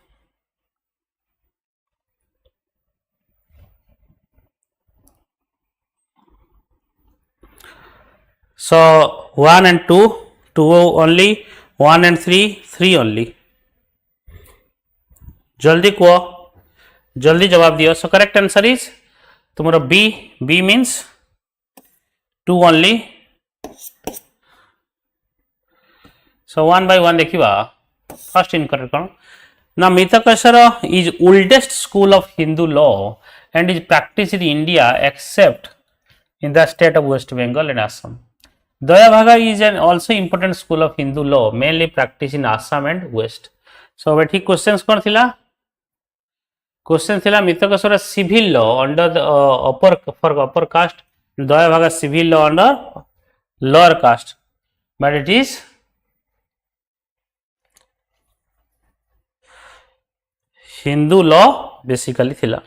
So 1 and 2 only, 1 and 3 only. जल्दी को जल्दी जवाब दियो. So correct answer is तुम्हारा B means 2 only. So 1 by 1 देखिवा. First incorrect करो. Now Mithakasara is oldest school of Hindu law and is practiced in India except in the state of West Bengal and Assam. Dayabhaga is an also important school of Hindu law mainly practiced in Assam and West. So ठीक questions कौन थिला? Question थिला Mithakasara civil law under the upper caste, Dayabhaga civil law under lower caste, but it is Hindu law basically थिला.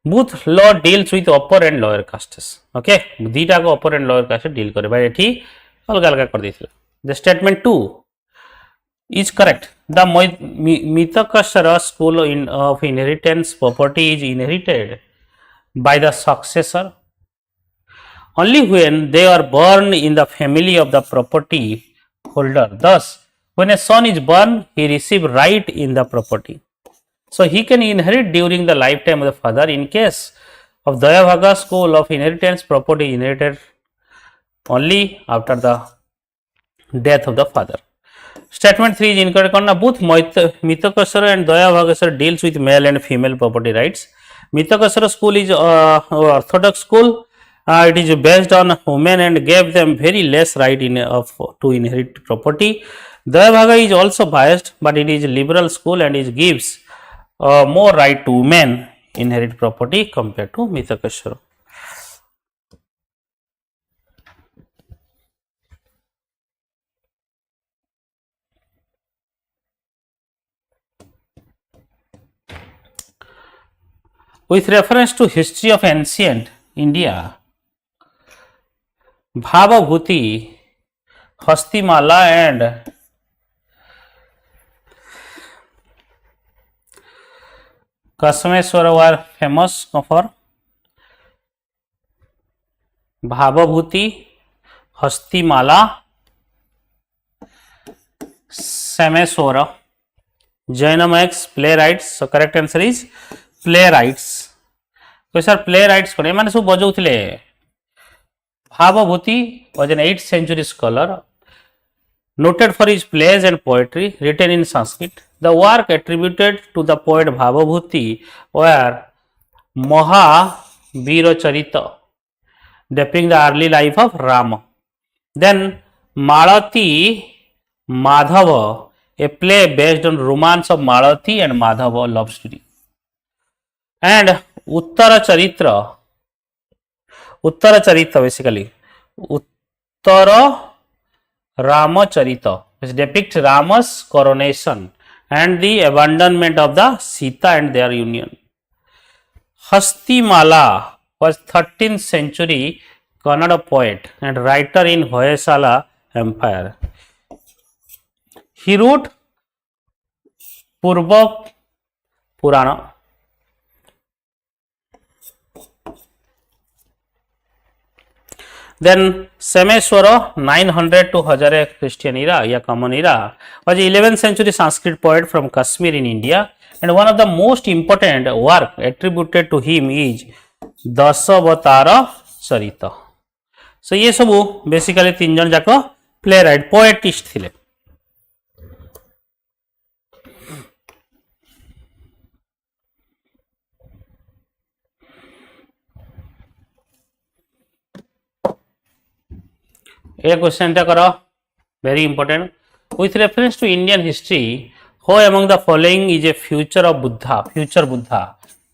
Both law deals with upper and lower castes. Okay, दीटा को upper and lower caste deal करे भाई एठी अलग अलग कर दिथिला. The statement 2 is correct. The Mithakasara school of inheritance property is inherited by the successor only when they are born in the family of the property holder. Thus, when a son is born, he receives right in the property. So he can inherit during the lifetime of the father. In case of Dayabhaga school of inheritance, property inherited only after the death of the father. Statement 3 is incorrect. Both Mithakasara and Dayabhaga deals with male and female property rights. Mithakasara school is orthodox school. It is based on women and gave them very less right to inherit property. Dayabhaga is also biased, but it is a liberal school and it gives more right to women inherit property compared to Mithakasara. With reference to history of ancient India, Bhavabhuti, Hastimala and Kasmeswara were famous for Bhavabhuti, Hastimala, Sameswara, 𝐼𝐚𝐥𝐿 playwrights. So correct answer is playwrights. So sir playwrights कोने माने सब बजाउथिले. Bhavabhuti was an 8th century scholar noted for his plays and poetry written in Sanskrit. The work attributed to the poet Bhavabhuti were Mahavira depicting the early life of Rama. Then Malati Madhava, a play based on romance of Malati and Madhava love story. And Uttara Charitra basically. Uttara Ramacharita, which depicts Rama's coronation and the abandonment of the Sita and their union. Hastimala was 13th century Kannada poet and writer in Hoysala Empire. He wrote Purva Purana. Then Semeswara 900 to 1000 Christian era, या common era, was 11th century Sanskrit poet from Kashmir in India, and one of the most important work attributed to him is Dasavatara Charita. So ये सब basically तीन जन जाको playwright poetist थिले. A question ta karo, very important. With reference to Indian history, who among the following is a future Buddha,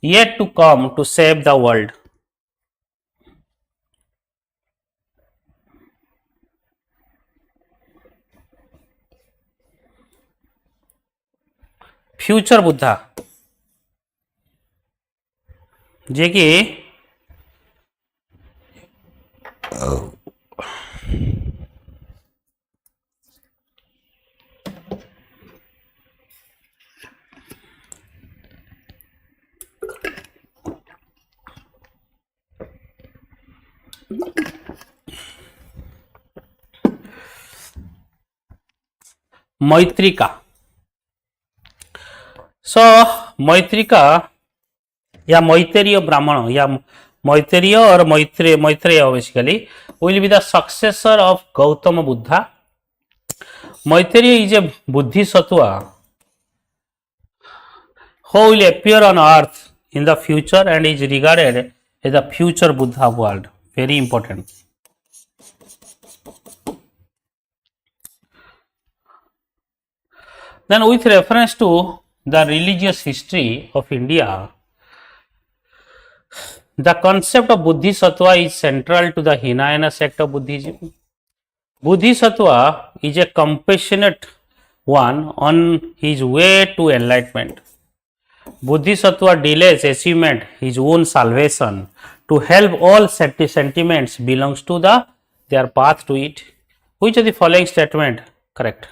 yet to come to save the world? Future Buddha, जे कि मैत्रिका. So मैत्रिका या मैत्रेय ब्राह्मण या Maitreya or Maitreya basically will be the successor of Gautama Buddha. Maitreya is a Bodhisattva who will appear on earth in the future and is regarded as the future Buddha of world. Very important. Then with reference to the religious history of India, the concept of Bodhisattva is central to the Hinayana sect of Buddhism. Bodhisattva is a compassionate one on his way to enlightenment. Bodhisattva delays achievement his own salvation to help all sentiments belongs to their path to it. Which of the following statement correct?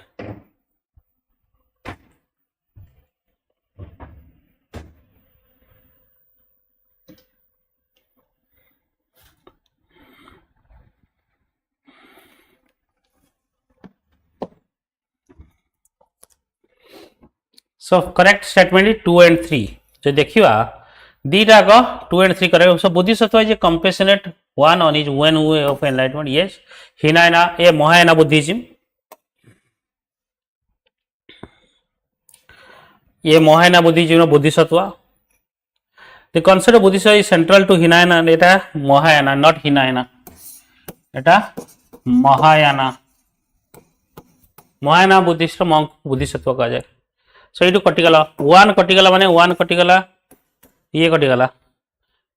So correct statement is 2 and 3. So देखिवा दीटा को 2 and 3 correct. So Bodhisattva is a compassionate one on his own way of enlightenment. Yes. Hinayana, a Mahayana Buddhism. ये Mahayana Buddhism Bodhisattva. The concept of Bodhisattva is central to Hinayana. Eta Mahayana, not Hinayana. Eta Mahayana. Mahayana Buddhist monk Bodhisattva कहा जाए. So ये कटिगला 1 कटिगला माने 1 कटिगला ये कटिगला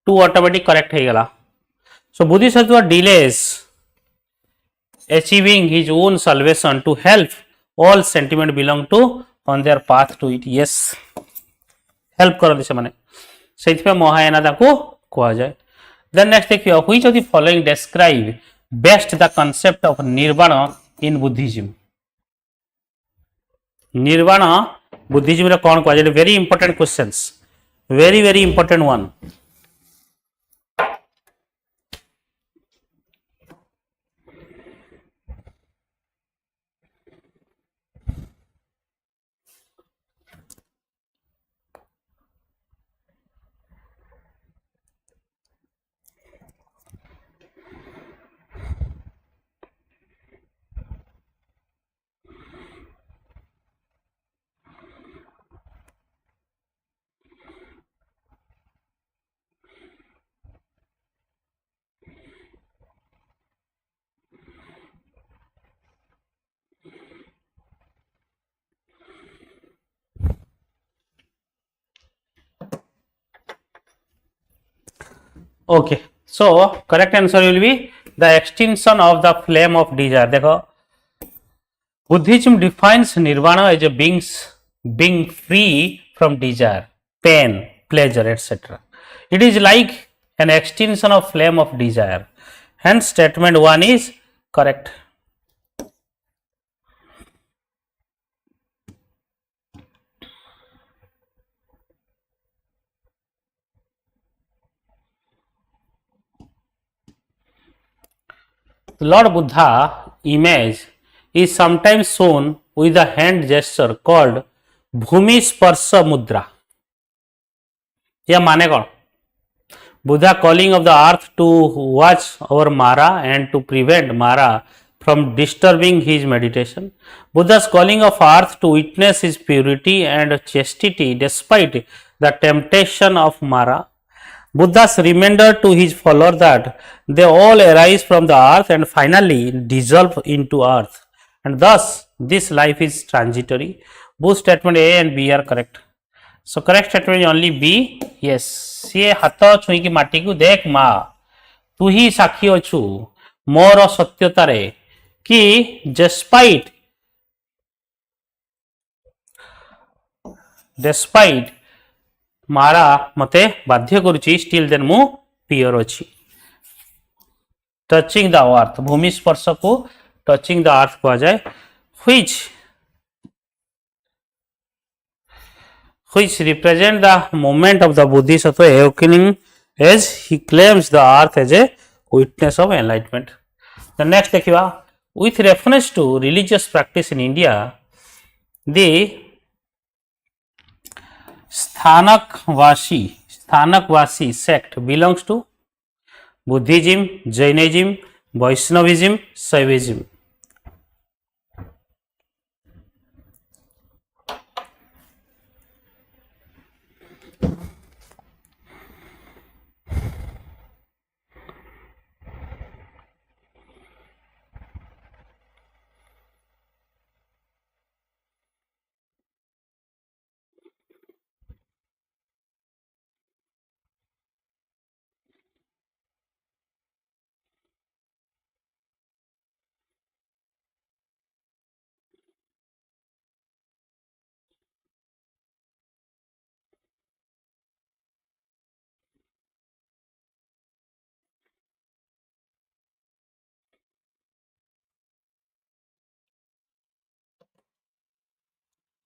2 automatic correct हो गला. So Bodhisattva delays achieving his own salvation to help all sentiment belong to on their path to it. Yes, help करते से माने सेइथ पे महायाना ताको कहा जाए. Then next देखियो which of the following describe best the concept of nirvana in Buddhism? Nirvana Buddhism रे कौन कहा जाए? Very important questions, very important one. Okay, so correct answer will be the extinction of the flame of desire. देखो, Buddhism defines nirvana as a being free from desire, pain, pleasure, etc. It is like an extinction of flame of desire. Hence, statement 1 is correct. Lord Buddha image is sometimes shown with a hand gesture called Bhumi Sparsha Mudra. यह माने कौन? Buddha calling of the earth to watch our Mara and to prevent Mara from disturbing his meditation. Buddha's calling of earth to witness his purity and chastity despite the temptation of Mara. Buddha's reminder to his followers that they all arise from the earth and finally dissolve into earth, and thus this life is transitory. Both statement A and B are correct. So correct statement is only B. Yes, सी हाथ छुई की माटी को देख माँ तू ही साक्षी अच्छु मोर सत्यतारे कि despite मारा मते बाध्य करुची स्टिल देन मु पियर अछि. टचिंग द अर्थ भूमि स्पर्श को टचिंग द अर्थ कहा जाए. which represent the moment of the Bodhisattva awakening as he claims the earth as a witness of enlightenment. The next देखिवा, with reference to religious practice in India, the Sthanakvasi sect belongs to Buddhism, Jainism, Vaishnavism, Shaivism.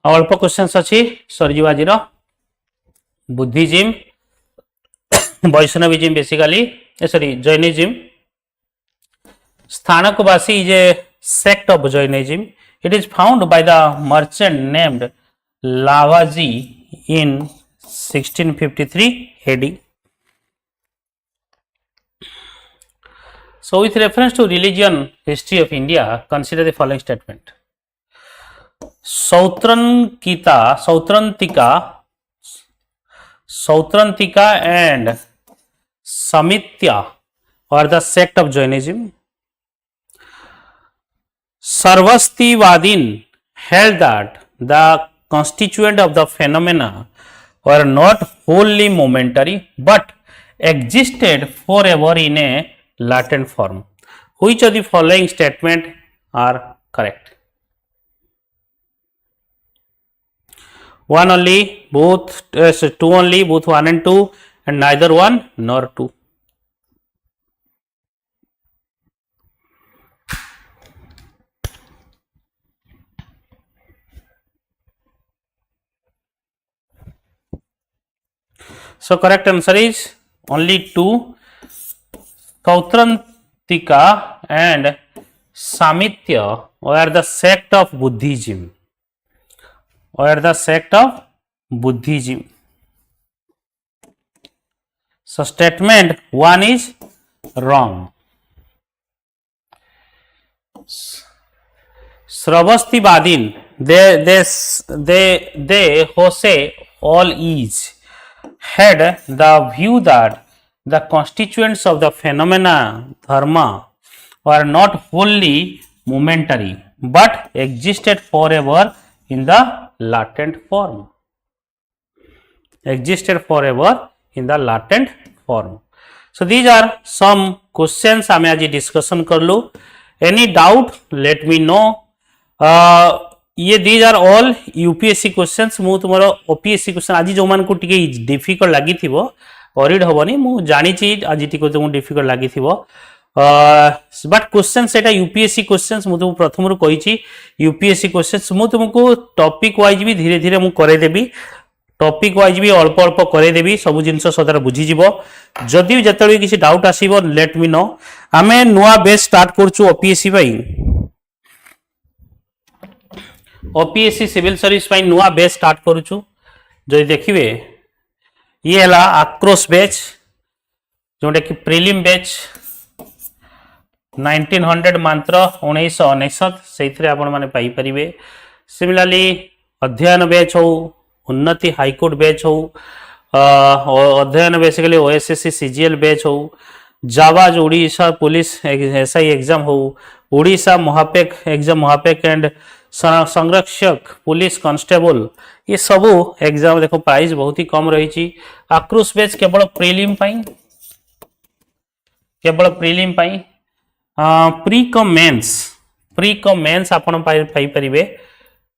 अल्प questions अच्छी सरजीव आज Buddhism Vaishnavism basically sorry Jainism Sthanakvasi is a sect of Jainism. It is found by the merchant named Lavaji in 1653 AD. So with reference to religion history of India, consider the following statement. Sautrantika and Samitya are the sect of Jainism. Sarvastivadin held that the constituent of the phenomena were not wholly momentary but existed forever in a latent form. Which of the following statements are correct? One only, both, two only, both 1 and 2, and neither 1 nor 2. So correct answer is only 2. Sautrantika and Samitya were the sect of Buddhism. So statement 1 is wrong. Sravastivadin, they who say all is, had the view that the constituents of the phenomena dharma were not wholly momentary but existed forever in the latent form. So these are some questions आमे आज discussion करलु. Any doubt let me know. ये these are all UPSC questions. मु तुमरो OPSC question आज जो मान को टिके डिफिकल्ट लागि थिबो ऑरिड होबनी मु जानि छि आज टिके तुम डिफिकल्ट लागि थिबो. बट क्वेश्चन सेटा यूपीएससी क्वेश्चंस मु तुम प्रथम रु कहि छि यूपीएससी क्वेश्चंस मु तुमको टॉपिक वाइज भी धीरे धीरे मु करे देबी. टॉपिक वाइज भी अल्प अल्प करे देबी. सब जिंस सदार बुझी जिवो. जदि जतले किसी डाउट आसीबो लेट मी नो. आमे नुआ बेस स्टार्ट करछु ओपीएससी पई. ओपीएससी सिविल सर्विस पई नुआ बेस स्टार्ट करछु. जदि देखिबे ये हला आक्रोश बैच जोटा कि प्रिलिम बैच 1900 मात्र 1999 से आपण माने पाई परिबे. सिमिलरली अध्ययन बैच हो, उन्नति हाईकोर्ट बैच हो, अध्ययन बेसिकली ओएसएससी सीजीएल बैच हो, जावा ओडिशा पुलिस एसआई एग्जाम हो, ओडिशा महापेक एग्जाम महापेक एंड संरक्षक पुलिस कांस्टेबल ये सब एग्जाम देखो प्राइस बहुत ही कम रही. आक्रोश बैच केवल प्रीलिम पाई, केवल प्रीलिम पाई. प्री कम मेंस आपण पाई परिबे.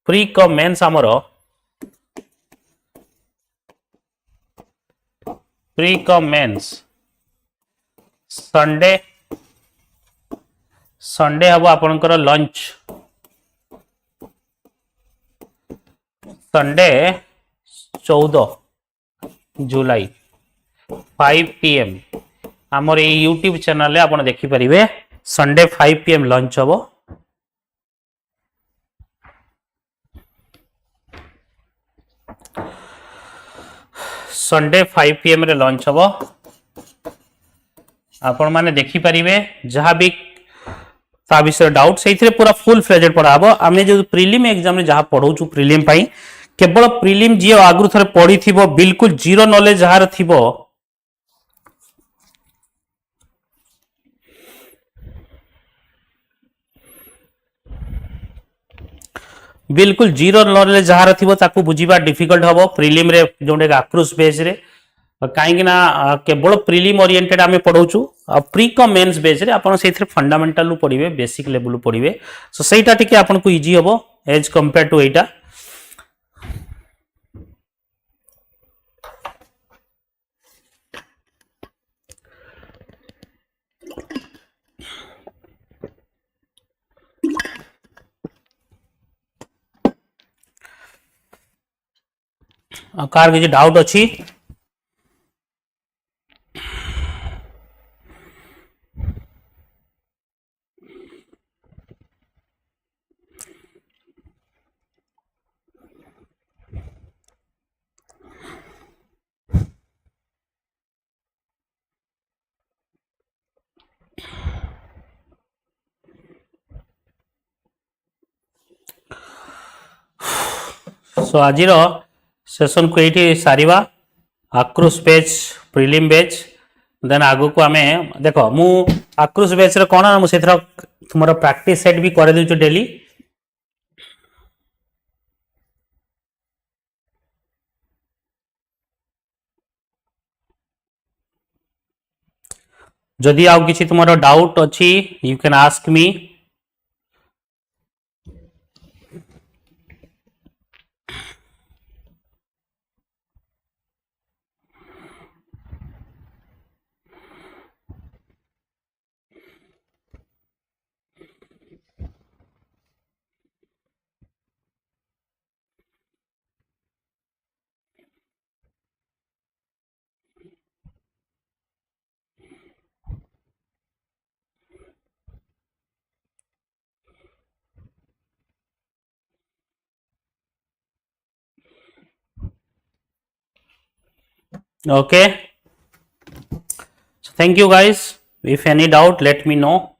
प्री कम मेंस हमर प्री कम मेंस संडे हम आपनकर लंच संडे 14 जुलाई 5 PM आमर ये यूट्यूब चैनल आप देखी पारे. संडे 5 PM लंच हम. संडे 5 PM रे लंच हम. आपण माने देखी पारिबे जहाँ भी ता विषय डाउट से पूरा फुल फ्लेजेड पढ़ा हम. आम जो प्रिलिम एग्जाम रे जहाँ पढ़ाऊँ प्रिलिम पाई केवल प्रिलिम जी आगु थे पढ़ी थी बिल्कुल जीरो नॉलेज जार थी बिल्कुल जीरो नॉलेज जार थी ताकू बुझीबा डिफिकल्ट हम. प्रिलिम रे जोटे आक्रोश बेस रे कहीं केवल प्रिलिम ओरिएंटेड आम पढ़ाऊँ. प्री कम मेंस बेस रे आपन से फंडामेंटल पढ़िबे, बेसिक लेवल पढ़िबे. सो सेटा टिके आपन को इजी हम as compare to Etah. Car किसी डाउट अच्छी सो आज सेशन को ये सारिबा. आक्रोश बैच प्रिलिम बैच देन आगो को आमे देखो मु आक्रोश बैच रे कोन मु सेथरा तुमरो प्रैक्टिस सेट भी कर देउ डेली. जदि आउ किछि तुमरो डाउट अछि you can ask me. Okay, so thank you guys. If any doubt let me know.